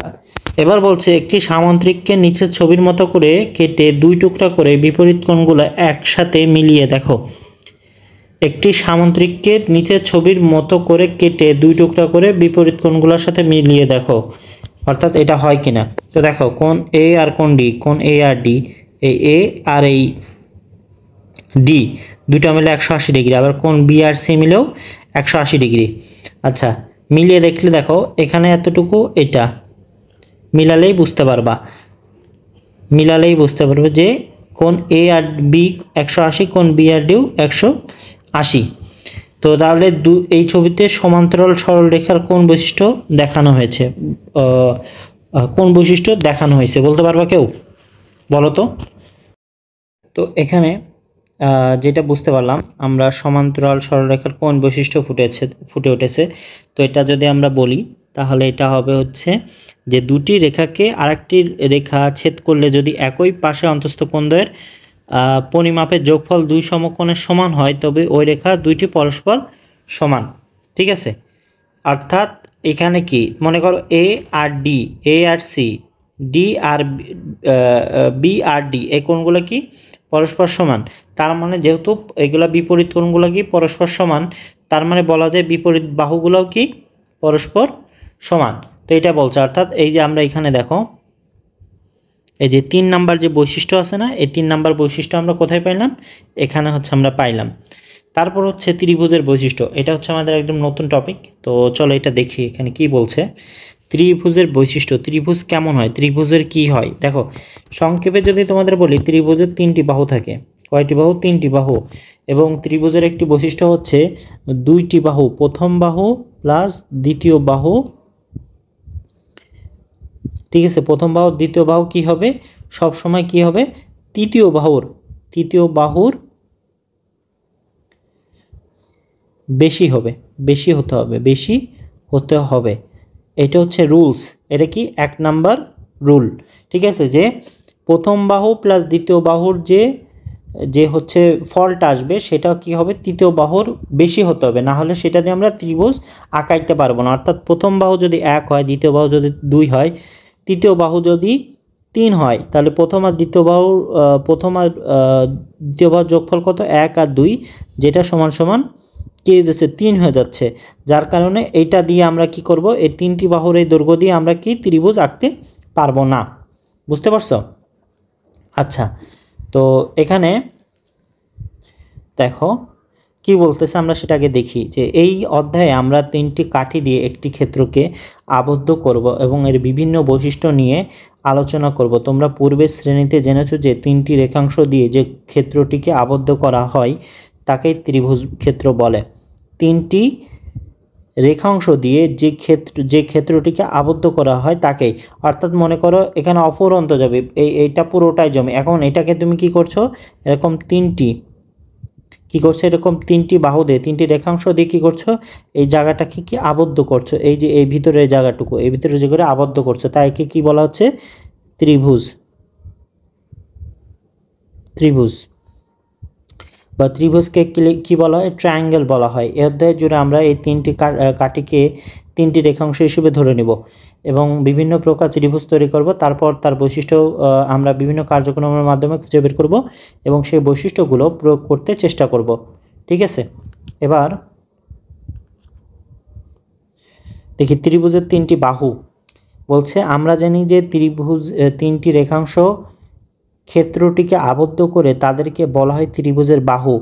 এবার বলছে একটি সামান্তরিককে নিচের ছবির মতো করে কেটে দুই টুকরা করে বিপরীত কোণগুলো একসাথে মিলিয়ে দেখো। একটি সামান্তরিককে নিচের ছবির মতো করে কেটে দুই টুকরা করে বিপরীত কোণগুলোর সাথে মিলিয়ে দেখো, অর্থাৎ এটা হয় কিনা। তো দেখো, কোণ এ আর কোণ ডি, কোণ এ আর ডি, এই এ আর এই ডি দুটো মিলে 180 ডিগ্রি, আবার কোণ বি আর সি মিলেও 180 ডিগ্রি। আচ্ছা, মিলিয়ে দেখলে দেখো এখানে এতটুকু, এটা মিলালেই বুঝতে পারবে যে কোণ এ আর বি 180, কোণ বি আর ডিও 180। তো তাহলে এই ছবিতে সমান্তরাল সরলরেখার কোন বৈশিষ্ট্য দেখানো হয়েছে, বলতে পারবা কেউ? বলো তো। তো এখানে যেটা বুঝতে পারলাম আমরা, সমান্তরাল সরলরেখার কোন বৈশিষ্ট্য ফুটে উঠেছে। তো এটা যদি আমরা বলি তাহলে এটা হবে হচ্ছে যে দুটি রেখাকে আরেকটি রেখা ছেদ করলে যদি একই পাশে অন্তস্থ কোণদ্বয়ের পরিমাপের যোগফল দুই সমকোণের সমান হয় তবে ওই রেখা দুইটি পরস্পর সমান। ঠিক আছে, অর্থাৎ এখানে কি মনে করো, এ আর ডি, এ আর সি, ডি আর বি আর ডি, এই কোণগুলো কি পরস্পর সমান। তার মানে যেহেতু এগুলা বিপরীত কোণগুলো কি পরস্পর সমান, তার মানে বলা যায় বিপরীত বাহুগুলোও কি পরস্পর সমান। তো এটা বলছে, অর্থাৎ এই যে আমরা এখানে দেখো, এই যে 3 নাম্বার যে বৈশিষ্ট্য আছে না, এই 3 নাম্বার বৈশিষ্ট্য আমরা কোথায় পাইলাম, এখানে হচ্ছে আমরা পাইলাম। তারপর হচ্ছে ত্রিভুজের বৈশিষ্ট্য, এটা হচ্ছে আমাদের একদম নতুন টপিক। তো চলো এটা দেখি এখানে কি বলছে। ত্রিভুজের বৈশিষ্ট্য, ত্রিভুজ কেমন হয়, ত্রিভুজের কি হয়। দেখো সংক্ষেপে যদি তোমাদের বলি, ত্রিভুজের 3টি বাহু থাকে। কয়টি বাহু? 3টি বাহু। এবং ত্রিভুজের একটি বৈশিষ্ট্য হচ্ছে 2টি বাহু, প্রথম বাহু প্লাস দ্বিতীয় বাহু। ঠিক আছে, প্রথম বাহু দ্বিতীয় বাহু কি হবে, সব সময় কি হবে, তৃতীয় বাহুর বেশি হতে হবে। এটা হচ্ছে রুলস, এটা কি 1 নাম্বার রুল। ঠিক আছে, যে প্রথম বাহু প্লাস দ্বিতীয় বাহুর যে হচ্ছে ফলটা আসবে সেটা কি হবে, তৃতীয় বাহুর বেশি হতে হবে, না হলে সেটা দিয়ে আমরা ত্রিভুজ আঁকাইতে পারবো না। অর্থাৎ প্রথম বাহু যদি 1 হয়, দ্বিতীয় বাহু যদি 2 হয়, তৃতীয় বাহু যদি 3 হয়, তাহলে প্রথম আর দ্বিতীয় বাহুর যোগফল কত, 1 আর 2, যেটা সমান সমান কি হয়ে যাচ্ছে, 3 হয়ে যাচ্ছে। যার কারণে এইটা দিয়ে আমরা কি করব, এই 3টি বাহুর এই দৈর্ঘ্য দিয়ে আমরা কি ত্রিভুজ আঁকতে পারবো না। বুঝতে পারছো? আচ্ছা, তো এখানে দেখো কি বলতেছে আমরা সেটা আগে দেখি। যে এই অধ্যায়ে আমরা 3টি কাঠি দিয়ে একটি ক্ষেত্রকে আবদ্ধ করব এবং এর বিভিন্ন বৈশিষ্ট্য নিয়ে আলোচনা করব। তোমরা পূর্বের শ্রেণীতে জেনেছো যে 3টি রেখাংশ দিয়ে যে ক্ষেত্রটিকে আবদ্ধ করা হয় তাকেই ত্রিভুজ ক্ষেত্র বলে। 3টি রেখাংশ দিয়ে যে ক্ষেত্রটিকে আবদ্ধ করা হয় তাকেই, অর্থাৎ মনে করো এখানে অফুরন্ত যাবে, এইটা পুরোটাই জমি। এখন এটাকে তুমি কি করছো, এরকম এরকম 3টি বাহু দিয়ে 3টি রেখাংশ দিয়ে কি করছো, এই জায়গাটাকে কি আবদ্ধ করছো, এই যে এই ভিতরের জায়গাটুকু, এই ভিতরে যে করে আবদ্ধ করছো, তাই কি বলা হচ্ছে, ত্রিভুজ বা ত্রিভুজকে কি বলা হয়, ট্রায়াঙ্গেল বলা হয়। এই অধ্যায় জুড়ে আমরা এই 3টি কাঠিকে 3টি রেখাংশ হিসেবে ধরে নেব এবং বিভিন্ন প্রকার ত্রিভুজ তৈরি করব। তারপর তার বৈশিষ্ট্য আমরা বিভিন্ন কার্যক্রমের মাধ্যমে খুঁজে বের করব এবং সেই বৈশিষ্ট্যগুলো প্রয়োগ করতে চেষ্টা করব। ঠিক আছে, এবার দেখি ত্রিভুজের 3টি বাহু। বলছে আমরা জানি যে ত্রিভুজ 3টি রেখাংশ ক্ষেত্রটিকে আবদ্ধ করে তাদেরকে বলা হয় ত্রিভুজের বাহু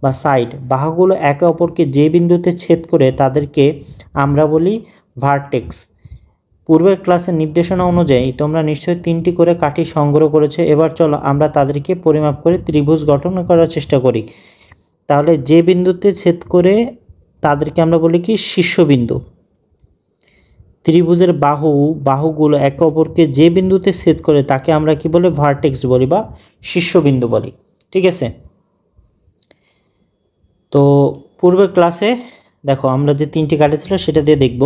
বা সাইড। বাহুগুলো একে অপরকে যে বিন্দুতে ছেদ করে তাদেরকে আমরা বলি ভার্টেক্স। পূর্বের ক্লাসের নির্দেশনা অনুযায়ী তোমরা নিশ্চয়ই 3টি করে কাঠি সংগ্রহ করেছো। এবার চলো আমরা তাদেরকে পরিমাপ করে ত্রিভুজ গঠন করার চেষ্টা করি। তাহলে যে বিন্দুতে ছেদ করে তাদেরকে আমরা বলি কি, শীর্ষবিন্দু। ত্রিভুজের বাহুগুলো একে অপরকে যে বিন্দুতে ছেদ করে তাকে আমরা কি বলি, ভার্টেক্স বলি বা শীর্ষবিন্দু বলি। ঠিক আছে, তো পূর্বের ক্লাসে দেখো আমরা যে 3টি কাঠি ছিল সেটা দিয়ে দেখব।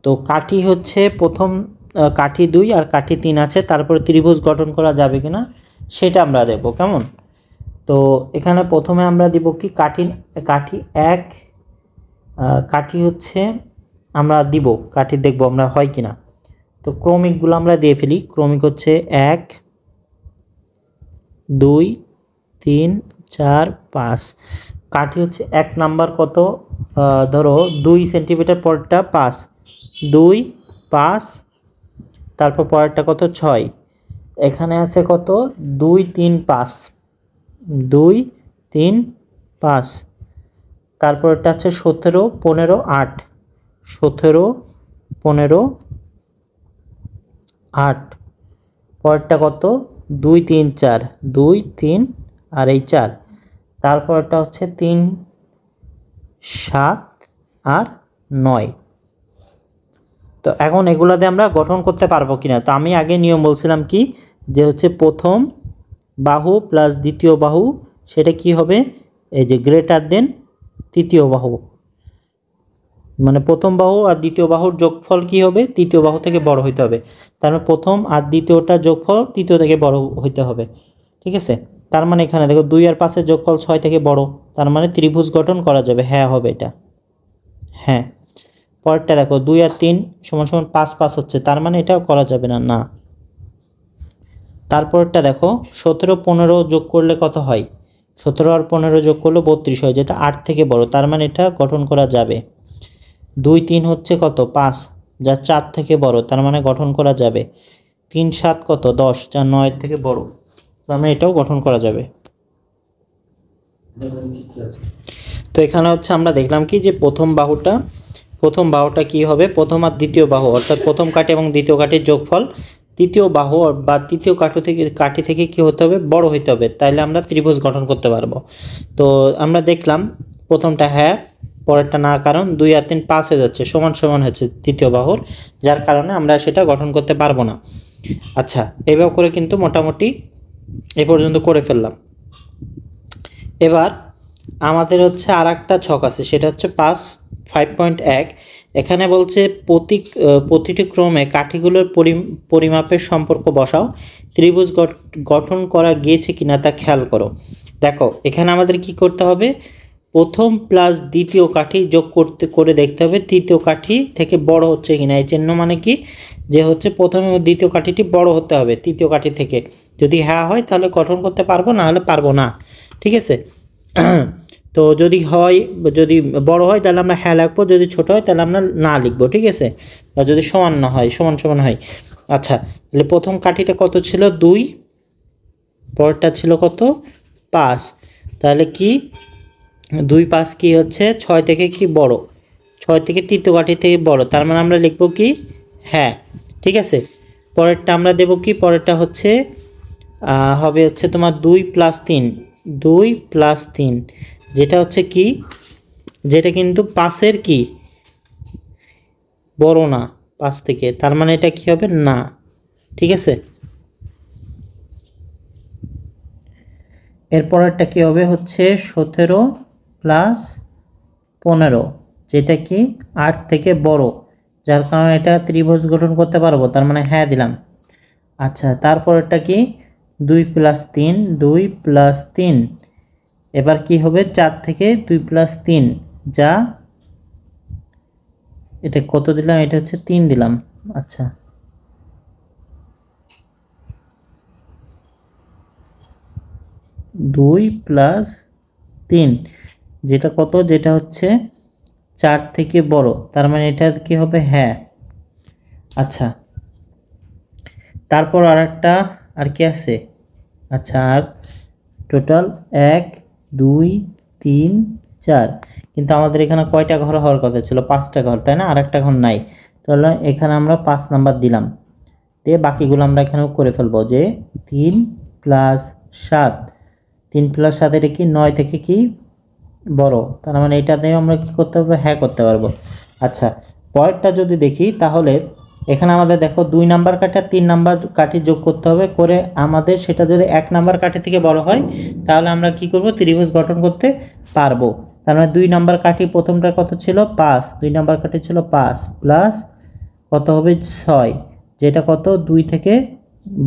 তো কাঠি হচ্ছে প্রথম কাঠি 2 আর কাঠি 3 আছে, তারপরে ত্রিভুজ গঠন করা যাবে কিনা সেটা আমরা দেখব, কেমন। তো এখানে প্রথমে আমরা দিব কি, কাঠি 1, কাঠি হচ্ছে আমরা দিব, কাঠি দেখব আমরা হয় কিনা। তো ক্রমিকগুলো আমরা দিয়ে ফেলি। ক্রমিক হচ্ছে 1 2 3 4 5। কাঠি হচ্ছে 1 নাম্বার কত, ধরো 2 সেন্টিমিটার, পরেরটা 5, 2 5, তারপর পরেরটা কত 6, এখানে আছে কত 2 3 5, 2 3 5, তারপরটা আছে 17 15 8, 17 15 8, পরেরটা কত 2 3 4, 2 3 আর এই 4, তারপরটা হচ্ছে 3 7 আর 9। তো এখন এগুলোতে আমরা গঠন করতে পারবো কিনা। তো আমি আগে নিয়ম বলছিলাম কি, যে হচ্ছে প্রথম বাহু প্লাস দ্বিতীয় বাহু সেটা কি হবে, এই যে গ্রেটার দেন তৃতীয় বাহু, মানে প্রথম বাহু আর দ্বিতীয় বাহুর যোগফল কি হবে, তৃতীয় বাহু থেকে বড় হইতে হবে। তার মানে প্রথম আর দ্বিতীয়টার যোগফল তৃতীয় থেকে বড় হইতে হবে। ঠিক আছে, তার মানে এখানে দেখো 2 আর 5 এর যোগফল 6 থেকে বড়, তার মানে ত্রিভুজ গঠন করা যাবে, হ্যাঁ হবে এটা, হ্যাঁ। পরেরটা দেখো 2 আর 3 সমান সমান 5 5 হচ্ছে, তার মানে এটাও করা যাবে না, না। তারপরটা দেখো 17 15 যোগ করলে কত হয়, 17 আর 15 যোগ করলে 32 হয়, যেটা 8 থেকে বড়, তার মানে এটা গঠন করা যাবে। 2 3 হচ্ছে কত 5, যা 4 থেকে বড়, তার মানে গঠন করা যাবে। 3 7 কত 10, যা 9 থেকে বড়, তার মানে এটাও গঠন করা যাবে। তো এখানে হচ্ছে আমরা দেখলাম কি, যে প্রথম বাহুটা কি হবে, প্রথম আর দ্বিতীয় বাহু, অর্থাৎ প্রথম কাঠি এবং দ্বিতীয় কাঠির যোগফল তৃতীয় বাহু বা তৃতীয় কাঠি থেকে কি হতে হবে, বড় হইতে হবে, তাইলে আমরা ত্রিভুজ গঠন করতে পারবো। তো আমরা দেখলাম প্রথমটা হ্যাঁ, পরেরটা না, কারণ 2 আর 3 5 হয়ে যাচ্ছে, সমান সমান হচ্ছে তৃতীয় বাহুর, যার কারণে আমরা সেটা গঠন করতে পারবো না। আচ্ছা, এইভাবে করে কিন্তু মোটামুটি এ পর্যন্ত করে ফেললাম। এবার আমাদের হচ্ছে আর একটা ছক আছে, সেটা হচ্ছে 5.1। এখানে বলছে প্রতিটি ক্রমে কাঠিগুলোর পরিমাপের সম্পর্ক বসাও, ত্রিভুজ গঠন করা গিয়েছে কিনা তা খেয়াল করো। দেখো এখানে আমাদের কি করতে হবে, প্রথম প্লাস দ্বিতীয় কাঠি যোগ করে দেখতে হবে তৃতীয় কাঠি থেকে বড় হচ্ছে কিনা। এই চিহ্ন মানে কি, যে হচ্ছে প্রথম এবং দ্বিতীয় কাঠিটি বড় হতে হবে তৃতীয় কাঠি থেকে, যদি হ্যাঁ হয় তাহলে গঠন করতে পারবো, না হলে পারবো না। ঠিক আছে, তো যদি বড় হয় তাহলে আমরা হ্যাঁ লিখবো, যদি ছোট হয় তাহলে আমরা না লিখবো। ঠিক আছে, বা যদি সমান না হয়, সমান হয়। আচ্ছা, তাহলে প্রথম কাঠিটা কত ছিল 2, পরেরটা ছিল কত 5, তাহলে কি 2 5 কি হচ্ছে 6 থেকে কি বড়, 6 থেকে তৃতীয় কাঠি থেকে বড়, তার মানে আমরা লিখব কি হ্যাঁ। ঠিক আছে, পরেরটা আমরা দেব কি, পরেরটা হচ্ছে হবে হচ্ছে তোমার 2 + 3, 2 + 3 যেটা হচ্ছে কি, যেটা কিন্তু 5-এর কি বড় না 5 থেকে, তার মানে এটা কি হবে না। ঠিক আছে, এরপরেরটা কি হবে হচ্ছে 17 + 15 যেটা কি 8 থেকে বড়, যার কারণে এটা ত্রিভুজ গঠন করতে পারবো, তার মানে হ্যাঁ দিলাম। আচ্ছা, তারপরেরটা কি 2 + 3, 2 + 3 এবার কি হবে 4 থেকে 2 + 3 যা এটা কত দিলাম, এটা হচ্ছে 3 দিলাম। আচ্ছা, 2 + 3 যেটা কত, যেটা হচ্ছে 4 থেকে বড়, তার মানে এটা কি হবে হ্যাঁ। আচ্ছা, তারপর আরেকটা আর কি আছে, আচ্ছা আর টোটাল 1 2 3 4, কিন্তু আমাদের এখানে কয়টা ঘর হওয়ার কথা ছিল, 5টা ঘর, তাই না? আরেকটা ঘর নাই, তাহলে এখানে আমরা 5 নাম্বার দিলাম, দিয়ে বাকিগুলো আমরা এখানেও করে ফেলবো যে 3 + 7, 3 + 7 এটা কি 9 থেকে কি বড়, তার মানে এটা দিয়ে আমরা কি করতে পারবো, হ্যাঁ করতে পারবো। আচ্ছা, পরেরটা যদি দেখি তাহলে এখানে আমাদের দেখো 2 নাম্বার কাঠি আর 3 নাম্বার কাঠি যোগ করতে হবে, করে আমাদের সেটা যদি 1 নাম্বার কাঠি থেকে বড় হয় তাহলে আমরা কি করব, ত্রিভুজ গঠন করতে পারবো। তার মানে 2 নাম্বার কাঠি প্রথমটা কত ছিল 5, 2 নাম্বার কাঠি ছিল 5 প্লাস কত হবে 6 যেটা কত 2 থেকে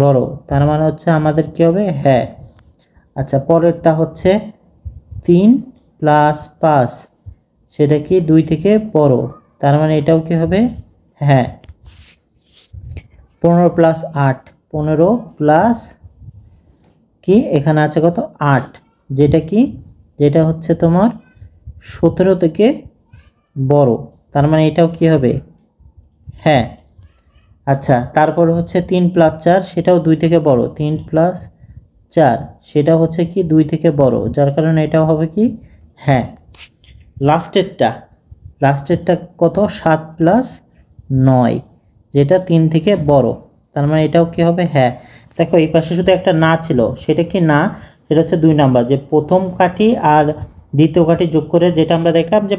বড়, তার মানে হচ্ছে আমাদের কি হবে হ্যাঁ। আচ্ছা, পরেরটা হচ্ছে 3 + 5 সেটা কি 2 থেকে বড়, তার মানে এটাও কি হবে হ্যাঁ। 15 + 8, 15 প্লাস কি এখানে আছে কত 8 যেটা কি, যেটা হচ্ছে তোমার 17 থেকে বড়, তার মানে এটাও কি হবে হ্যাঁ। আচ্ছা, তারপর হচ্ছে 3 + 4 সেটাও 2 থেকে বড়, 3 + 4 সেটা হচ্ছে কি 2 থেকে বড়, যার কারণে এটাও হবে কি হ্যাঁ। লাস্টেরটা কত 7 + 9 যেটা 3 থেকে বড়, তার মানে এটাও কি হবে হ্যাঁ। দেখো এই পাশে শুধু একটা না ছিল, সেটা কি না, সেটা হচ্ছে 2 নাম্বার, যে প্রথম কাঠি আর দ্বিতীয় কাঠি যোগ করে যেটা আমরা দেখলাম যে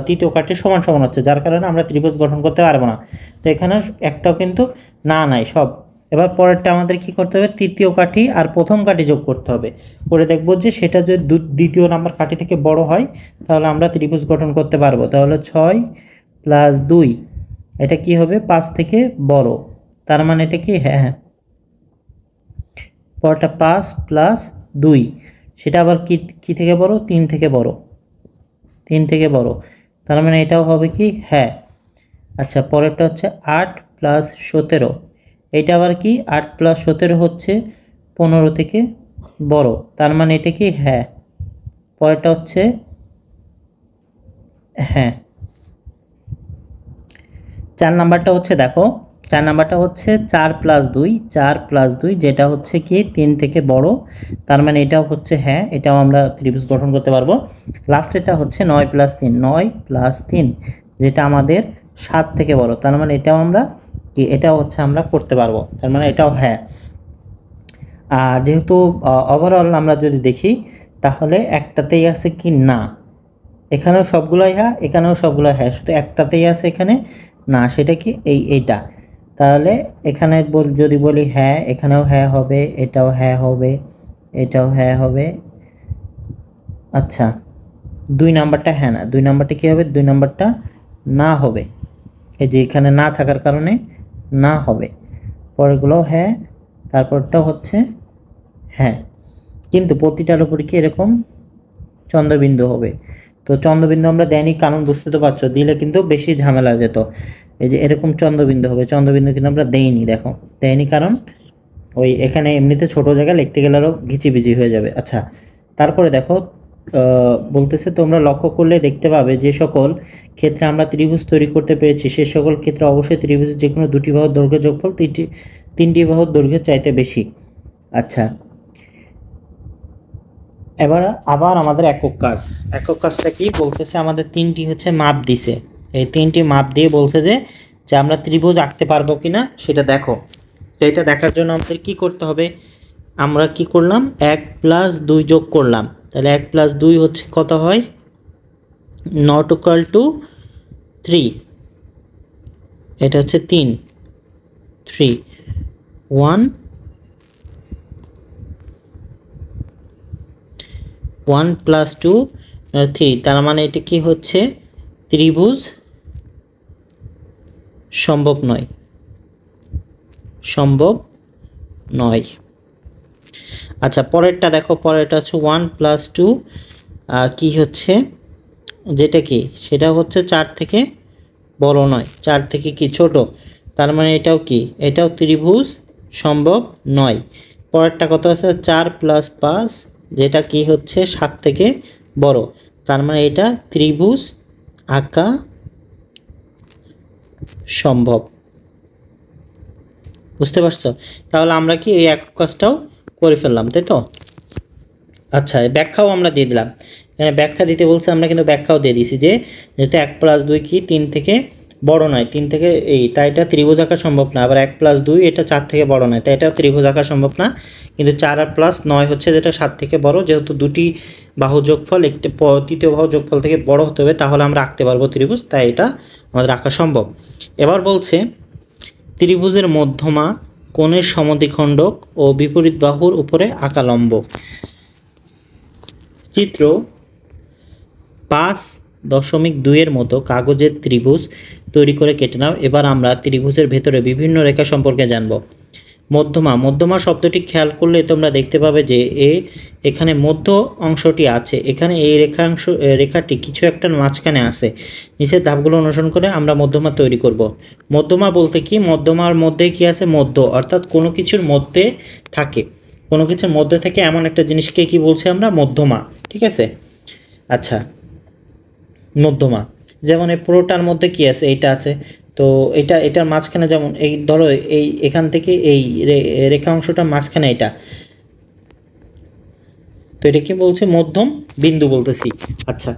তৃতীয় কাঠি সমান সমান হচ্ছে, যার কারণে আমরা ত্রিভুজ গঠন করতে পারবো না। তো এখানে একটাও কিন্তু না নাই সব। এবার পরেরটা আমাদের কি করতে হবে, তৃতীয় কাঠি আর প্রথম কাঠি যোগ করতে হবে, করে দেখব যে সেটা যদি দ্বিতীয় নাম্বার কাঠি থেকে বড় হয় তাহলে আমরা ত্রিভুজ গঠন করতে পারবো। তাহলে 6 + 2 এটা কি হবে 5 থেকে বড়, তার মানে এটা কি হ্যাঁ হ্যাঁ। পরেরটা 5 + 2 সেটা আবার কি থেকে বড়, 3 থেকে বড়, 3 থেকে বড়, তার মানে এটাও হবে কি হ্যাঁ। আচ্ছা, পরেরটা হচ্ছে 8 + 17 এটা আবার কি 8 + 17 হচ্ছে 15 থেকে বড়, তার মানে এটা কি হ্যাঁ। পরেরটা হচ্ছে হ্যাঁ। 4 নাম্বারটা হচ্ছে দেখো, 4 নাম্বারটা হচ্ছে 4 + 2, 4 + 2 যেটা হচ্ছে কি 3 থেকে বড়, তার মানে এটাও হচ্ছে হ্যাঁ, এটাও আমরা ত্রিভুজ গঠন করতে পারবো। লাস্টেরটা হচ্ছে 9 + 3, 9 + 3 যেটা আমাদের 7 থেকে বড়, তার মানে এটাও আমরা কি, এটাও হচ্ছে আমরা করতে পারবো, তার মানে এটাও হ্যাঁ। আর যেহেতু ওভারঅল আমরা যদি দেখি তাহলে একটাতেই আছে কি না, এখানেও সবগুলোই হ্যাঁ, এখানেও সবগুলো হ্যাঁ, শুধু একটাতেই আছে এখানে না, সেটা কি এইটা। তাহলে এখানে যদি বলি হ্যাঁ, এখানেও হ্যাঁ হবে, এটাও হ্যাঁ হবে, এটাও হ্যাঁ হবে। আচ্ছা, 2 নাম্বারটা হ্যাঁ না, 2 নাম্বারটা কী হবে, 2 নাম্বারটা না হবে, এই যে এখানে না থাকার কারণে না হবে। পরেরগুলোও হ্যাঁ, তারপরটাও হচ্ছে হ্যাঁ, কিন্তু প্রতিটার উপরে কি এরকম চন্দ্রবিন্দু হবে। তো চন্দ্রবিন্দু আমরা দেয়নি, কারণ বুঝতে তো পারছো, দিলে কিন্তু বেশি ঝামেলা যেত। এই যে এরকম চন্দ্রবিন্দু হবে, চন্দ্রবিন্দু কিন্তু আমরা দেইনি, দেখো দেয়নি, কারণ ওই এখানে এমনিতে ছোট জায়গায় লিখতে গেলে আরও ঘিচিবিচি হয়ে যাবে। আচ্ছা, তারপরে দেখো বলতেছে তোমরা লক্ষ্য করলে দেখতে পাবে যে সকল ক্ষেত্রে আমরা ত্রিভুজ তৈরি করতে পেরেছি সে সকল ক্ষেত্রে অবশ্যই ত্রিভুজের যে কোনো দুটি বাহুর দৈর্ঘ্যের যোগফল তিনটি বাহুর দৈর্ঘ্যের চাইতে বেশি। আচ্ছা, এবার আবার আমাদের একক কাজটা কি বলতেছে, আমাদের তিনটি হচ্ছে মাপ দিছে, এই তিনটি মাপ দিয়ে বলছে যে যে আমরা ত্রিভুজ আঁকতে পারবো কিনা সেটা দেখো। তো এটা দেখার জন্য আমাদের কি করতে হবে, আমরা কি করলাম 1+2 যোগ করলাম, তাহলে 1+2 হচ্ছে কত হয়, নট ইকুয়াল টু 3, এটা হচ্ছে 3, 1 + 2 3, তার মানে এটা কি হচ্ছে ত্রিভুজ সম্ভব নয়। আচ্ছা পরেরটা দেখো, পরেরটা হচ্ছে 1+2 কি হচ্ছে, যেটা কি সেটা হচ্ছে 4 থেকে বড় নয়, 4 থেকে কি ছোট, তার মানে এটাও কি, এটাও ত্রিভুজ সম্ভব নয়। পরেরটা কত আছে 4+5, যেটা কি হচ্ছে 7 থেকে বড়, তার মানে এটা ত্রিভুজ আঁকা সম্ভব। বুঝতে পারছো? তাহলে আমরা কি এই একক কাজটাও করে ফেললাম, তাই তো? আচ্ছা ব্যাখ্যাও আমরা দিয়ে দিলাম, এখানে ব্যাখ্যা দিতে বলছে, আমরা কিন্তু ব্যাখ্যাও দিয়ে দিয়েছি যে যেহেতু 1+2 কি 3 থেকে বড় নয়, 3 থেকে তাই এটা ত্রিভুজ আঁকা সম্ভব না। আবার 1+2 এটা 4 থেকে বড় নয়, তাই এটা ত্রিভুজ আঁকা সম্ভব না। কিন্তু 4 আর +9 হচ্ছে যেটা 7 থেকে বড়, যেহেতু দুটি বাহু যোগফল একটি তৃতীয় বাহু যোগফল থেকে বড় হতে হবে, তাহলে আমরা আঁকতে পারবো ত্রিভুজ, তাই এটা আমাদের আঁকা সম্ভব। এবার বলছে ত্রিভুজের মধ্যমা কোণের সমদ্বিখণ্ডক ও বিপরীত বাহুর উপরে আঁকা লম্ব। চিত্র 5.2 মতো কাগজের ত্রিভুজ তৈরি করে কেটে নাও। এবার আমরা ত্রিভুজের ভেতরে বিভিন্ন রেখা সম্পর্কে জানব। মধ্যমা শব্দটি খেয়াল করলে তোমরা দেখতে পাবে যে এখানে মধ্য অংশটি আছে, এখানে এই রেখাটি কিছু একটা মাঝখানে আছে। নিচের ধাপগুলো অনুসরণ করে আমরা মধ্যমা তৈরি করব। মধ্যমা বলতে কি, মধ্যমার মধ্যে কি আছে, মধ্য, অর্থাৎ কোনো কিছুর মধ্যে থাকে, কোনো কিছুর মধ্যে থেকে এমন একটা জিনিসকে কি বলছি আমরা, মধ্যমা। ঠিক আছে? আচ্ছা মধ্যমা, যেমন এই পুরোটার মধ্যে কি আছে, এইটা আছে, তো এটার মাঝখানে, যেমন এই ধরো এখান থেকে এই রেখা অংশটার মাঝখানে এটা, তো এটা কি বলছে, মধ্যম বিন্দু বলতেছি। আচ্ছা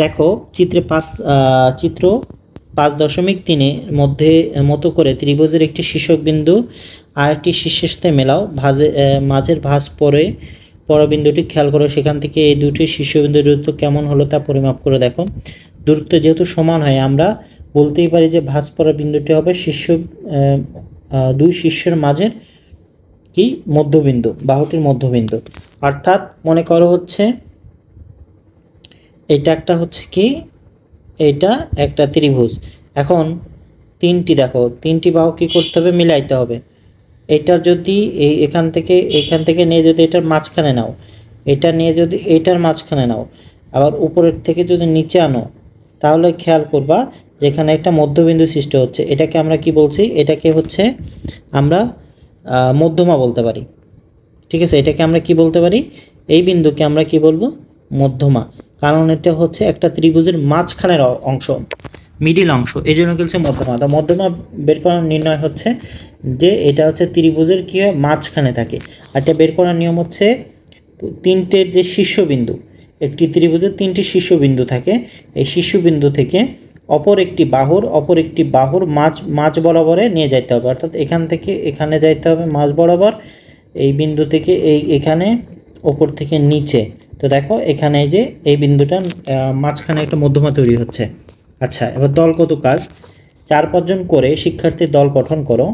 দেখো চিত্র 5.3 মধ্যে মতো করে ত্রিভুজের একটি শীর্ষক বিন্দু আর একটি শীর্ষের সাথে মেলাও, মাঝের ভাঁজ বিন্দুটি খেয়াল করো, সেখান থেকে এই দুটি শীর্ষবিন্দুর দূরত্ব কেমন হলো তা পরিমাপ করে দেখো। দূরত্ব যেহেতু সমান হয়, আমরা বলতেই পারি যে ভাঁজ পড়া বিন্দুটি হবে দুই শীর্ষের মাঝের কি মধ্যবিন্দু, বাহুটির মধ্যবিন্দু। অর্থাৎ মনে করো হচ্ছে এটা একটা হচ্ছে কি, এটা একটা ত্রিভুজ। এখন তিনটি বাহু কি করতে হবে, মিলাইতে হবে। এটা যদি এখান থেকে নিয়ে যদি এটার মাঝখানে নাও, এটা নিয়ে যদি এটার মাঝখানে নাও, আবার উপরের থেকে যদি নিচে আনো, তাহলে খেয়াল করবা যেখানে একটা মধ্যবিন্দু সৃষ্টি হচ্ছে। এটাকে আমরা কি বলছি, এটাকে হচ্ছে আমরা মধ্যমা বলতে পারি। ঠিক আছে, এটাকে আমরা কি বলতে পারি, এই বিন্দুকে আমরা কি বলবো, মধ্যমা, কারণ এটা হচ্ছে একটা ত্রিভুজের মাঝখানের অংশ, মিডিল অংশ, এই জন্য বলছে মধ্যমা। তো মধ্যমা বের করার নির্ণয় হচ্ছে যে এটা হচ্ছে ত্রিভুজের কি হয়, মাঝখানে থাকে। আর এটা বের করার নিয়ম হচ্ছে তিনটের যে শীর্ষবিন্দু, একটি ত্রিভুজের 3টি শীর্ষবিন্দু থাকে, এই শীর্ষবিন্দু থেকে অপর একটি বাহুর মাঝ বরাবরে নিয়ে যেতে হবে, অর্থাৎ এখান থেকে এখানে যাইতে হবে মাঝ বরাবর, এই বিন্দু থেকে এখানে, ওপর থেকে নিচে। তো দেখো এখানে যে এই বিন্দুটা মাঝখানে একটা মধ্যমা তৈরি হচ্ছে। আচ্ছা এবার দলগত কাজ, 4-5 জন করে শিক্ষার্থীর দল গঠন করো।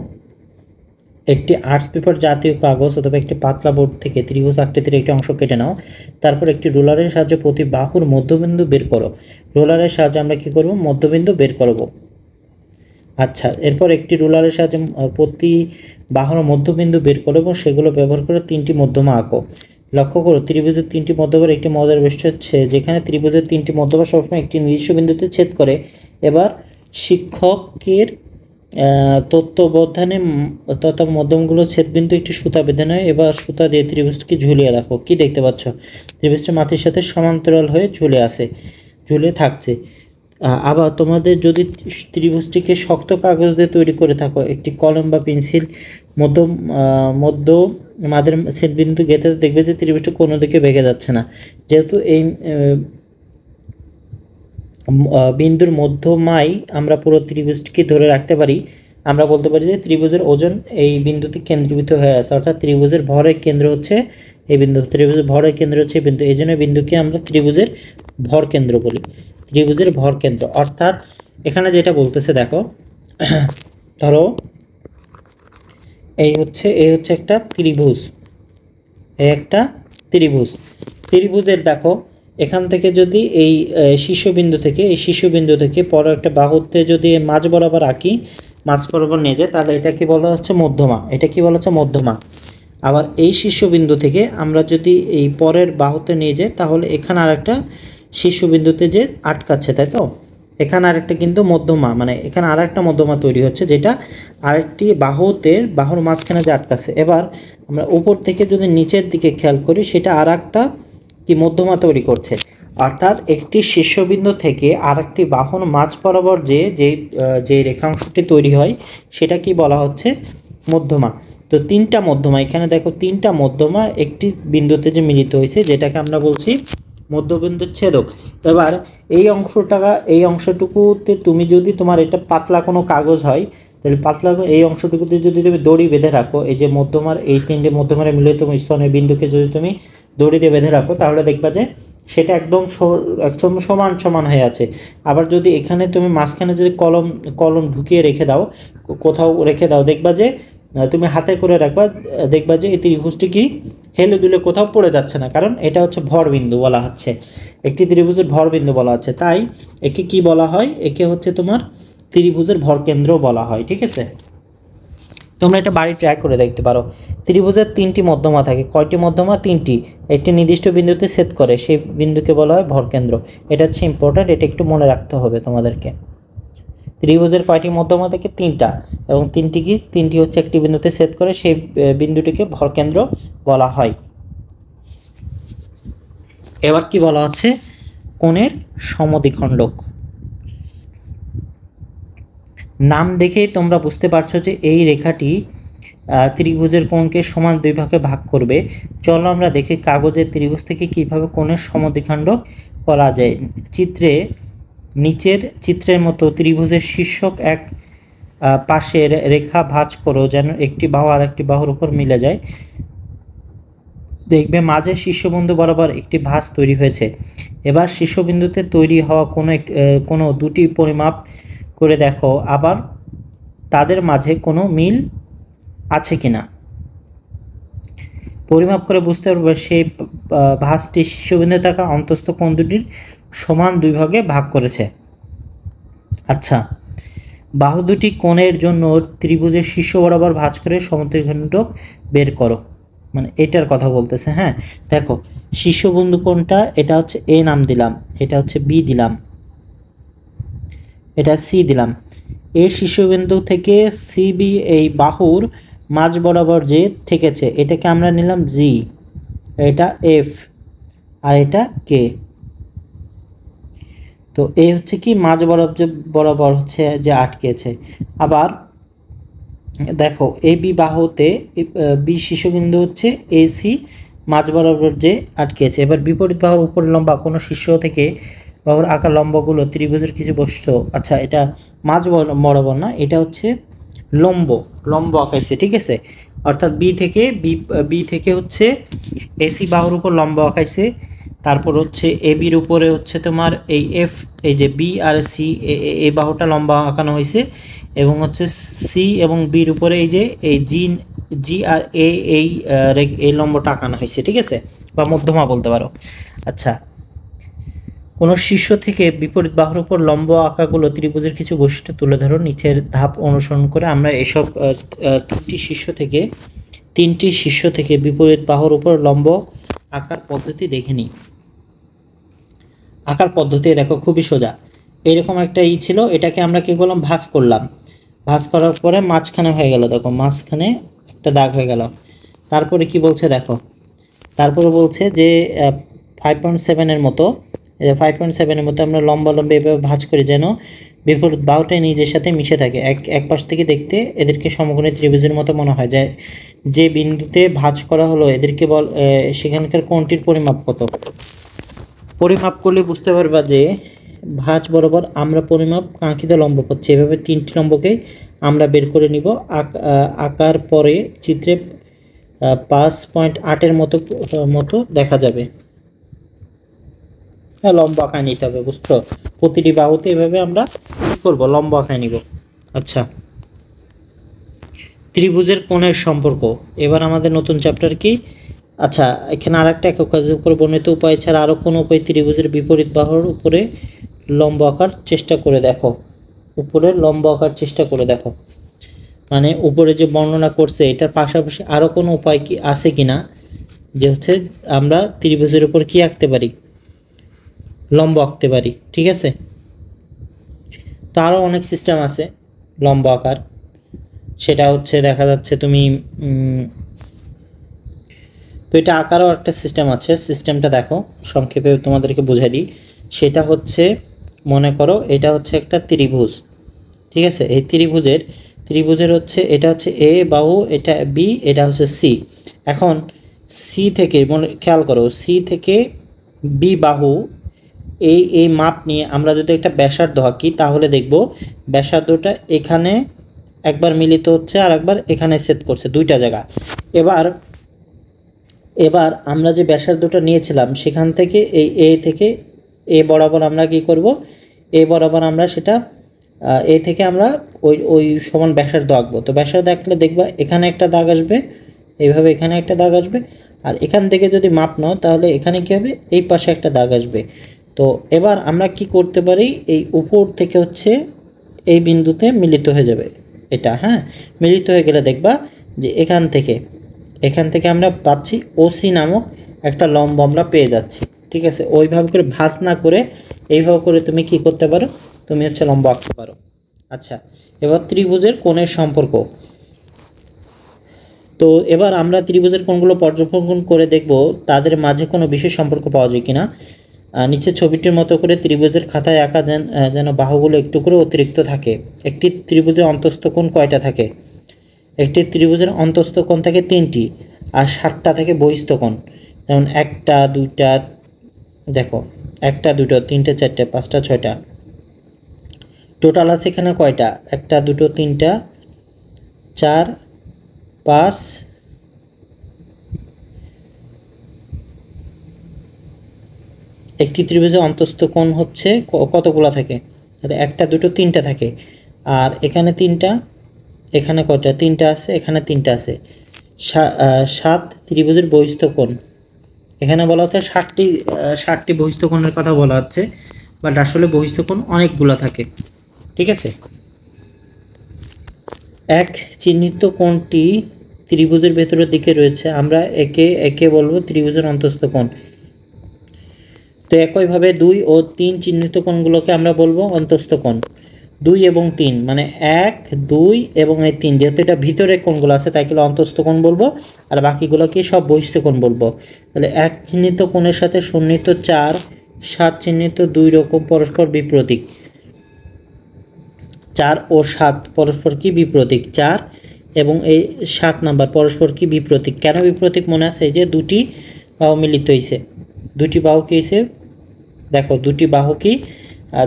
একটি আর্টস পেপার জাতীয় কাগজ অথবা একটি পাতলা বোর্ড থেকে ত্রিভুজ আকৃতির একটি অংশ কেটে নাও। তারপর একটি রোলারের সাহায্যে প্রতি বাহুর মধ্যবিন্দু বের করো। রোলারের সাহায্যে আমরা কি করব, মধ্যবিন্দু বের করব। আচ্ছা এরপর একটি রোলারের সাহায্যে প্রতি বাহুর মধ্যবিন্দু বের করো এবং সেগুলো ব্যবহার করে 3টি মধ্যমা আঁকো। লক্ষ্য করো ত্রিভুজের 3টি মধ্যভার একটি মজার বিষয় হচ্ছে যেখানে ত্রিভুজের 3টি মধ্যভার সবসময় একটি নির্দিষ্ট বিন্দুতে ছেদ করে। এবার শিক্ষকের তত্ত্বাবধানে তথা মধ্যমগুলো ছেদবিন্দু একটি সুতা বেঁধে নেয়। এবার সুতা দিয়ে ত্রিভুজকে ঝুলিয়ে রাখো। কি দেখতে পাচ্ছ, ত্রিভুজটি মাটির সাথে সমান্তরাল হয়ে ঝুলে থাকছে। আবার তোমাদের যদি ত্রিভুজটিকে শক্ত কাগজ দিয়ে তৈরি করে থাকো, একটি কলম বা পেন্সিল মধ্য মধ্য মাঝের ছেদ বিন্দু গেঁথে দেখবে যে ত্রিভুজটি কোনো দিকে বেঁকে যাচ্ছে না। যেহেতু এই বিন্দুর মধ্যমায় আমরা পুরো ত্রিভুজটিকে ধরে রাখতে পারি, আমরা বলতে পারি যে ত্রিভুজের ওজন এই বিন্দুতে কেন্দ্রীভূত হয়ে আছে, অর্থাৎ ত্রিভুজের ভরের কেন্দ্র হচ্ছে এই বিন্দু, ত্রিভুজের ভরের কেন্দ্র হচ্ছে এই বিন্দু, এই জন্য বিন্দুকে আমরা ত্রিভুজের ভর কেন্দ্র বলি। ত্রিভুজের ভর কেন্দ্র অর্থাৎ এখানে যেটা বলতেছে দেখো, ধরো এই হচ্ছে একটা ত্রিভুজ, এই একটা ত্রিভুজ। ত্রিভুজের দেখো এখান থেকে যদি এই শীর্ষবিন্দু থেকে পরে একটা বাহুতে যদি মাঝ বরাবর আঁকি, মাঝ বরাবর নিয়ে যায়, তাহলে এটা কি বলা হচ্ছে মধ্যমা, এটা কি বলা হচ্ছে মধ্যমা। আবার এই শীর্ষবিন্দু থেকে আমরা যদি এই পরের বাহুতে নিয়ে যাই, তাহলে এখানে আর একটা শীর্ষবিন্দুতে যে আটকাচ্ছে, তাই তো, এখানে আরেকটা কিন্তু মধ্যমা, মানে এখানে আর একটা মধ্যমা তৈরি হচ্ছে, যেটা আরেকটি বাহুর মাঝখানে যে আটকাচ্ছে। এবার আমরা উপর থেকে যদি নিচের দিকে খেয়াল করি, সেটা আর একটা কি মধ্যমা তৈরি করছে, অর্থাৎ একটি শীর্ষবিন্দু থেকে আরেকটি বাহুর মাঝ বরাবর যে রেখাংশটি তৈরি হয়, সেটা কি বলা হচ্ছে মধ্যমা। তো তিনটা মধ্যমা, এখানে দেখো তিনটা মধ্যমা একটি বিন্দুতে যে মিলিত হয়েছে, যেটাকে আমরা বলছি মধ্যবিন্দুর ছেদক। এবার এই অংশটুকুতে তুমি যদি তোমার এটা পাতলা কোনো কাগজ হয়, তাহলে পাতলা এই অংশটুকুতে যদি তুমি দড়ি বেঁধে রাখো, এই যে মধ্যমার এই তিনটে মধ্যমার মিলিত স্থানের বিন্দুকে যদি তুমি দড়ি দিয়ে বেঁধে রাখো, তাহলে দেখবা যে সেটা একদম সমান হয়ে আছে। আবার যদি এখানে তুমি মাঝখানে যদি কলম ঢুকিয়ে রেখে দাও, কোথাও রেখে দাও, দেখবা যে তুমি হাতে করে রাখবা, দেখবা যে এই ত্রিভুজটি কি হেলে দুলে কোথাও পড়ে যাচ্ছে না, কারণ এটা হচ্ছে ভরবিন্দু বলা হচ্ছে, একটি ত্রিভুজের ভরবিন্দু বলা হচ্ছে। তাই একে কি বলা হয়, একে হচ্ছে তোমার ত্রিভুজের ভরকেন্দ্র বলা হয়। ঠিক আছে, তোমরা এটা বাড়ি ট্রাই করে দেখতে পারো। ত্রিভুজের তিনটি মধ্যমা থাকে, কয়টি মধ্যমা? তিনটি। একটি নির্দিষ্ট বিন্দুতে ছেদ করে, সেই বিন্দুকে বলা হয় ভরকেন্দ্র। এটা হচ্ছে ইম্পর্ট্যান্ট, এটা একটু মনে রাখতে হবে তোমাদেরকে। ত্রিভুজের কয়টি মধ্যমা থাকে? তিনটা, এবং তিনটি হচ্ছে একটি বিন্দুতে ছেদ করে, সেই বিন্দুটিকে ভরকেন্দ্র বলা হয়। এবার কি বলা হচ্ছে? কোণের সমদ্বিখণ্ডক। নাম দেখেই তোমরা বুঝতে পারছো যে এই রেখাটি ত্রিভুজের কোণকে সমান দুই ভাগে ভাগ করবে। চলো আমরা দেখি কাগজের ত্রিভুজ থেকে কিভাবে কোণের সমদ্বিখণ্ডক করা যায়। নিচের চিত্রের মতো ত্রিভুজের শীর্ষক এক পাশের রেখা ভাঁজ করো, যেন একটি বাহু আর একটি বাহুর উপর মিলে যায়। দেখবে মাঝে শীর্ষবিন্দু বরাবর একটি ভাঁজ তৈরি হয়েছে। এবার শীর্ষবিন্দুতে তৈরি হওয়া কোনো দুটি পরিমাপ করে দেখো, আবার তাদের মাঝে কোনো মিল আছে কিনা। পরিমাপ করে বুঝতে পারবে সেই ভাঁজটি শীর্ষবিন্দুতে থাকা অন্তঃস্থ কোণ দুটির সমান দুই ভাগে ভাগ করেছে। আচ্ছা, বাহু দুটি কোণের জন্য ত্রিভুজের শীর্ষ বরাবর ভাঁজ করে সমদ্বিখণ্ডক বের করো, মানে এটার কথা বলতেছে। হ্যাঁ, দেখো শীর্ষবিন্দু কোণটা, এটা হচ্ছে এ নাম দিলাম, এটা হচ্ছে বি দিলাম, এটা সি দিলাম। এই শীর্ষবিন্দু থেকে সিবি এই বাহুর মাঝ বরাবর যে ঠেকেছে, এটাকে আমরা নিলাম জি, এটা এফ, আর এটা কে। তো এই হচ্ছে কি মাঝ বরাবর হচ্ছে যে আটকেছে। আবার দেখো এ বি বাহুতে বি শীর্ষবিন্দু হচ্ছে এসি মাঝ বরাবর যে আটকেছে। এবার বিপরীত বাহুর উপরের লম্বা কোনো শীর্ষ থেকে বাহুর আঁকা লম্বগুলো ত্রিভুজের কিছু বৈশিষ্ট্য। আচ্ছা, এটা মাঝ বরাবর না, এটা হচ্ছে লম্ব আঁকাইছে। ঠিক আছে, অর্থাৎ বি থেকে হচ্ছে এসি বাহুর উপর লম্ব আঁকাইছে। তারপর হচ্ছে এ বির উপরে হচ্ছে তোমার এই এফ, এই যে বি আর সি, এই বাহুটা লম্বা আঁকানো হয়েছে, এবং হচ্ছে সি এবং বির উপরে এই যে এই জি আর এই লম্বটা আঁকানো হয়েছে। ঠিক আছে, বা মধ্যমা বলতে পারো। আচ্ছা, কোনো শীর্ষ থেকে বিপরীত বাহুর উপর লম্ব আঁকাগুলো ত্রিভুজের কিছু বৈশিষ্ট্য তুলে ধরো। নিচের ধাপ অনুসরণ করে আমরা এসব তিনটি শীর্ষ থেকে বিপরীত বাহুর উপর লম্ব আঁকার পদ্ধতি দেখে নিই। আঁকার পদ্ধতি দেখো খুবই সোজা। এরকম একটা ছিল, এটাকে আমরা কি করলাম, ভাঁজ করলাম। ভাঁজ করার পরে মাঝখানে হয়ে গেল, দেখো মাঝখানে একটা দাগ হয়ে গেল। তারপরে কি বলছে দেখো, তারপরে বলছে যে 5.7 এর মতো 5.7 এর মধ্যে আমরা লম্বা লম্বা এভাবে ভাঁজ করি যেন বিপরীত বাহুটা নিজের সাথে মিশে থাকে। এক পাশ থেকে দেখতে এদেরকে সমকোণী ত্রিভুজের মতো মনে হয়। যে বিন্দুতে ভাঁজ করা হলো এদেরকে সেখানকার কোণটির পরিমাপ কত। পরিমাপ করলে বুঝতে পারবা যে ভাঁজ বরাবর আমরা পরিমাপ কাঙ্ক্ষিত লম্ব পাচ্ছি। এভাবে 3টি লম্বকে আমরা বের করে নিব। আঁকার পরে চিত্রে 5.8 এর মতো দেখা যাবে। লম্ব আঁকায় নিতে হবে, বুঝছো? প্রতিটি বাহুতে এভাবে আমরা কি করব, লম্ব আঁকায় নিব। আচ্ছা, ত্রিভুজের কোণের সম্পর্ক। এবার আমাদের নতুন চ্যাপ্টার কি? আচ্ছা, এখানে আর একটা একক কাজের উপরে বর্ণিত উপায় ছাড়া আরও কোনো উপায় ত্রিভুজের বিপরীত বাহুর উপরে লম্ব আঁকার চেষ্টা করে দেখো। উপরে লম্ব আঁকার চেষ্টা করে দেখো, মানে উপরে যে বর্ণনা করছে এটার পাশাপাশি আরও কোনো উপায় কি আছে কিনা, যে হচ্ছে আমরা ত্রিভুজের উপর কি আঁকতে পারি, লম্ব আঁকতে পারি। ঠিক আছে, তো আরও অনেক সিস্টেম আছে লম্ব আঁকার। সেটা হচ্ছে দেখা যাচ্ছে তুমি তো এটা আঁকারও একটা সিস্টেম আছে। সিস্টেমটা দেখো, সংক্ষেপে তোমাদেরকে বুঝাই দিই। সেটা হচ্ছে, মনে করো এটা হচ্ছে একটা ত্রিভুজ। ঠিক আছে, এই ত্রিভুজের হচ্ছে এটা হচ্ছে এ বাহু, এটা বি, এটা হচ্ছে সি। এখন সি থেকে খেয়াল করো, সি থেকে বি বাহু এই মাপ নিয়ে আমরা যদি একটা ব্যাসার্ধ আঁকি তাহলে দেখব ব্যাসার্ধটা এখানে একবার মিলিত হচ্ছে আর একবার এখানে ছেদ করছে, দুইটা জায়গা। এবার আমরা যে ব্যাসার্ধটা নিয়েছিলাম সেখান থেকে এই এ থেকে এ বরাবর আমরা কি করব, এ বরাবর আমরা সেটা এ থেকে আমরা ওই সমান ব্যাসার্ধ আঁকবো। তো ব্যাসার্ধ আঁকলে দেখবা এখানে একটা দাগ আসবে, এইভাবে এখানে একটা দাগ আসবে, আর এখান থেকে যদি মাপ নাও তাহলে এখানে কী হবে, এই পাশে একটা দাগ আসবে। তো এবার আমরা কি করতে পারি, এই উপর থেকে হচ্ছে এই বিন্দুতে মিলিত হয়ে যাবে এটা। হ্যাঁ, মিলিত হয়ে গেলে দেখবা যে এখান থেকে আমরা পাচ্ছি ওসি নামক একটা লম্ব আমরা পেয়ে যাচ্ছি। ঠিক আছে, ওইভাবে করে ভাঁজ না করে এইভাবে করে তুমি কি করতে পারো, তুমি হচ্ছে লম্ব আঁকতে পারো। আচ্ছা, এবার ত্রিভুজের কোণের সম্পর্ক। তো এবার আমরা ত্রিভুজের কোণগুলো পর্যবেক্ষণ করে দেখব তাদের মাঝে কোনো বিশেষ সম্পর্ক পাওয়া যায় কিনা। নিচে ছবিটির মতো করে ত্রিভুজের খাতায় আঁকা যেন বাহুগুলো একটু করে অতিরিক্ত থাকে। একটি ত্রিভুজের অন্তস্থ কোণ কয়টা থাকে? একটি ত্রিভুজের অন্তস্থ কোণ থাকে 3টি, আর 7টা থাকে বহিস্থ কোণ। যেমন 1টা 2টা, দেখো 1টা 2টা 3টে 4টে 5টা 6টা, টোটাল আছে এখানে কয়টা? 1টা 2টো 3টা 4 5, একটি ত্রিভুজের অন্তস্থ কোণ হচ্ছে কতগুলো থাকে? তাহলে 1টা 2টো 3টা থাকে, আর এখানে 3টা, এখানে কয়টা? 3টা আছে, এখানে 3টা আছে। 7 ত্রিভুজের বহিস্থ কোণ। এখানে বলা হচ্ছে 60টি বহিস্থ কোণের কথা বলা হচ্ছে, বাট আসলে বহিস্থ কোণ অনেকগুলো থাকে। ঠিক আছে, এক চিহ্নিত কোণটি ত্রিভুজের ভেতরের দিকে রয়েছে, আমরা একে বলবো ত্রিভুজের অন্তস্থ কোণ। তো একইভাবে 2 ও 3 চিহ্নিত কোণগুলোকে আমরা বলবো অন্তস্থ কোণ। 2 এবং 3 মানে 1 2 এবং এই 3, যেহেতু এটা ভিতরে কোণগুলো আছে তাই এগুলো অন্তস্থ কোণ বলবো, আর বাকিগুলোকে সব বহিস্থ কোণ বলবো। তাহলে 1 চিহ্নিত কোণের সাথে সন্নিহিত 4, 7 চিহ্নিত 2 রকম পরস্পর বিপ্রতীক। 4 ও 7 পরস্পর কি বিপ্রতীক? 4 এবং এই 7 নাম্বার পরস্পর কি বিপ্রতীক? কেন বিপ্রতীক মনে আছে? এই যে দুটি বাহু মিলিত হয়েছে, দুটি বাহু কি হয়েছে দেখো, দুটি বাহু কি,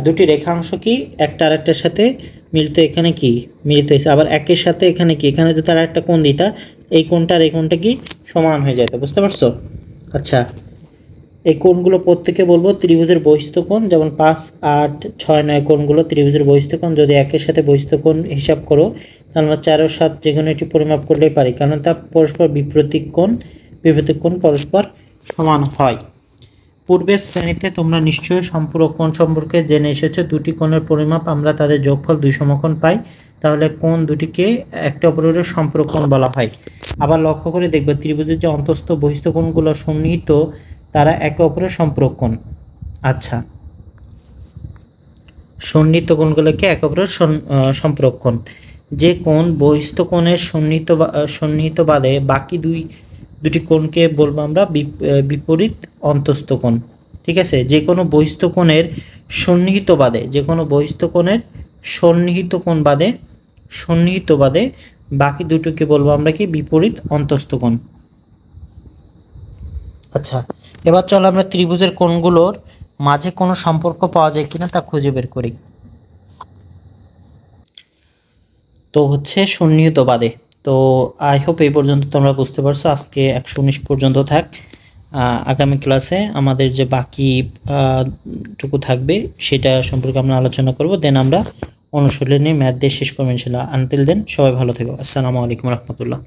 দুটি রেখাংশ কি একটা আরেকটার সাথে মিলিত, এখানে কি মিলিত হয়েছে। আবার একের সাথে এখানে কি, এখানে যদি তারা একটা কোণ দিতা এই কোণটা আর এই কোণটা কি সমান হয়ে যেত, বুঝতে পারছো? আচ্ছা, এই কোণগুলো প্রত্যেকে বলবো ত্রিভুজের বহিস্থ কোণ। যেমন 5 8 6 9 কোণগুলো ত্রিভুজের বহিস্থ কোণ। যদি একের সাথে বহিস্থ কোণ হিসাব করো তাহলে আমরা 4 ও 7 যে কোনো একটি পরিমাপ করলেই পারি, কারণ তা পরস্পর বিপরীত কোণ পরস্পর সমান হয়। পূর্বের শ্রেণীতে তোমরা নিশ্চয়ই সম্পূরক কোণ সম্পর্কে জেনে এসেছো। দুটি কোণের পরিমাপ আমরা তাদের যোগফল 2 সমকোণ পাই, তাহলে কোণ দুটিকে একটা অপরের সম্পূরক কোণ বলা হয়। আবার লক্ষ্য করে দেখবে ত্রিভুজের যে অন্তস্থ বহিস্থ কোণগুলো সন্নিহিত তারা একে অপরের সম্পূরক কোণ। আচ্ছা, সন্নিহিত কোণগুলোকে একে অপরের সম্পূরক কোণ। যে কোণ বহিস্থ কোণের সন্নিহিত বাদে বাকি দুটি কোণকে বলবো আমরা বিপরীত অন্তস্থ কোণ। ঠিক আছে, যে কোনো বহিস্থ কোণের সন্নিহিত বাদে, যে কোনো বহিস্থ কোণের সন্নিহিত বাদে বাকি দুটোকে বলবো আমরা কি বিপরীত অন্তস্থ কোণ। আচ্ছা, এবার চলো আমরা ত্রিভুজের কোণগুলোর মাঝে কোনো সম্পর্ক পাওয়া যায় কিনা তা খুঁজে বের করি। তো হচ্ছে সন্নিহিত বাদে। তো আই হোপ এই পর্যন্ত তোমরা বুঝতে পারছো। আজকে 119 পর্যন্ত থাক। আগামী ক্লাসে আমাদের যে বাকি টুকু থাকবে সেটা সম্পর্কে আমরা আলোচনা করব, দেন আমরা অনুশীলনী ম্যাথ দিয়ে শেষ করবো ইনশাআল্লাহ। আনটিল দেন সবাই ভালো থেকো। আসসালামু আলাইকুম রহমতুল্লাহ।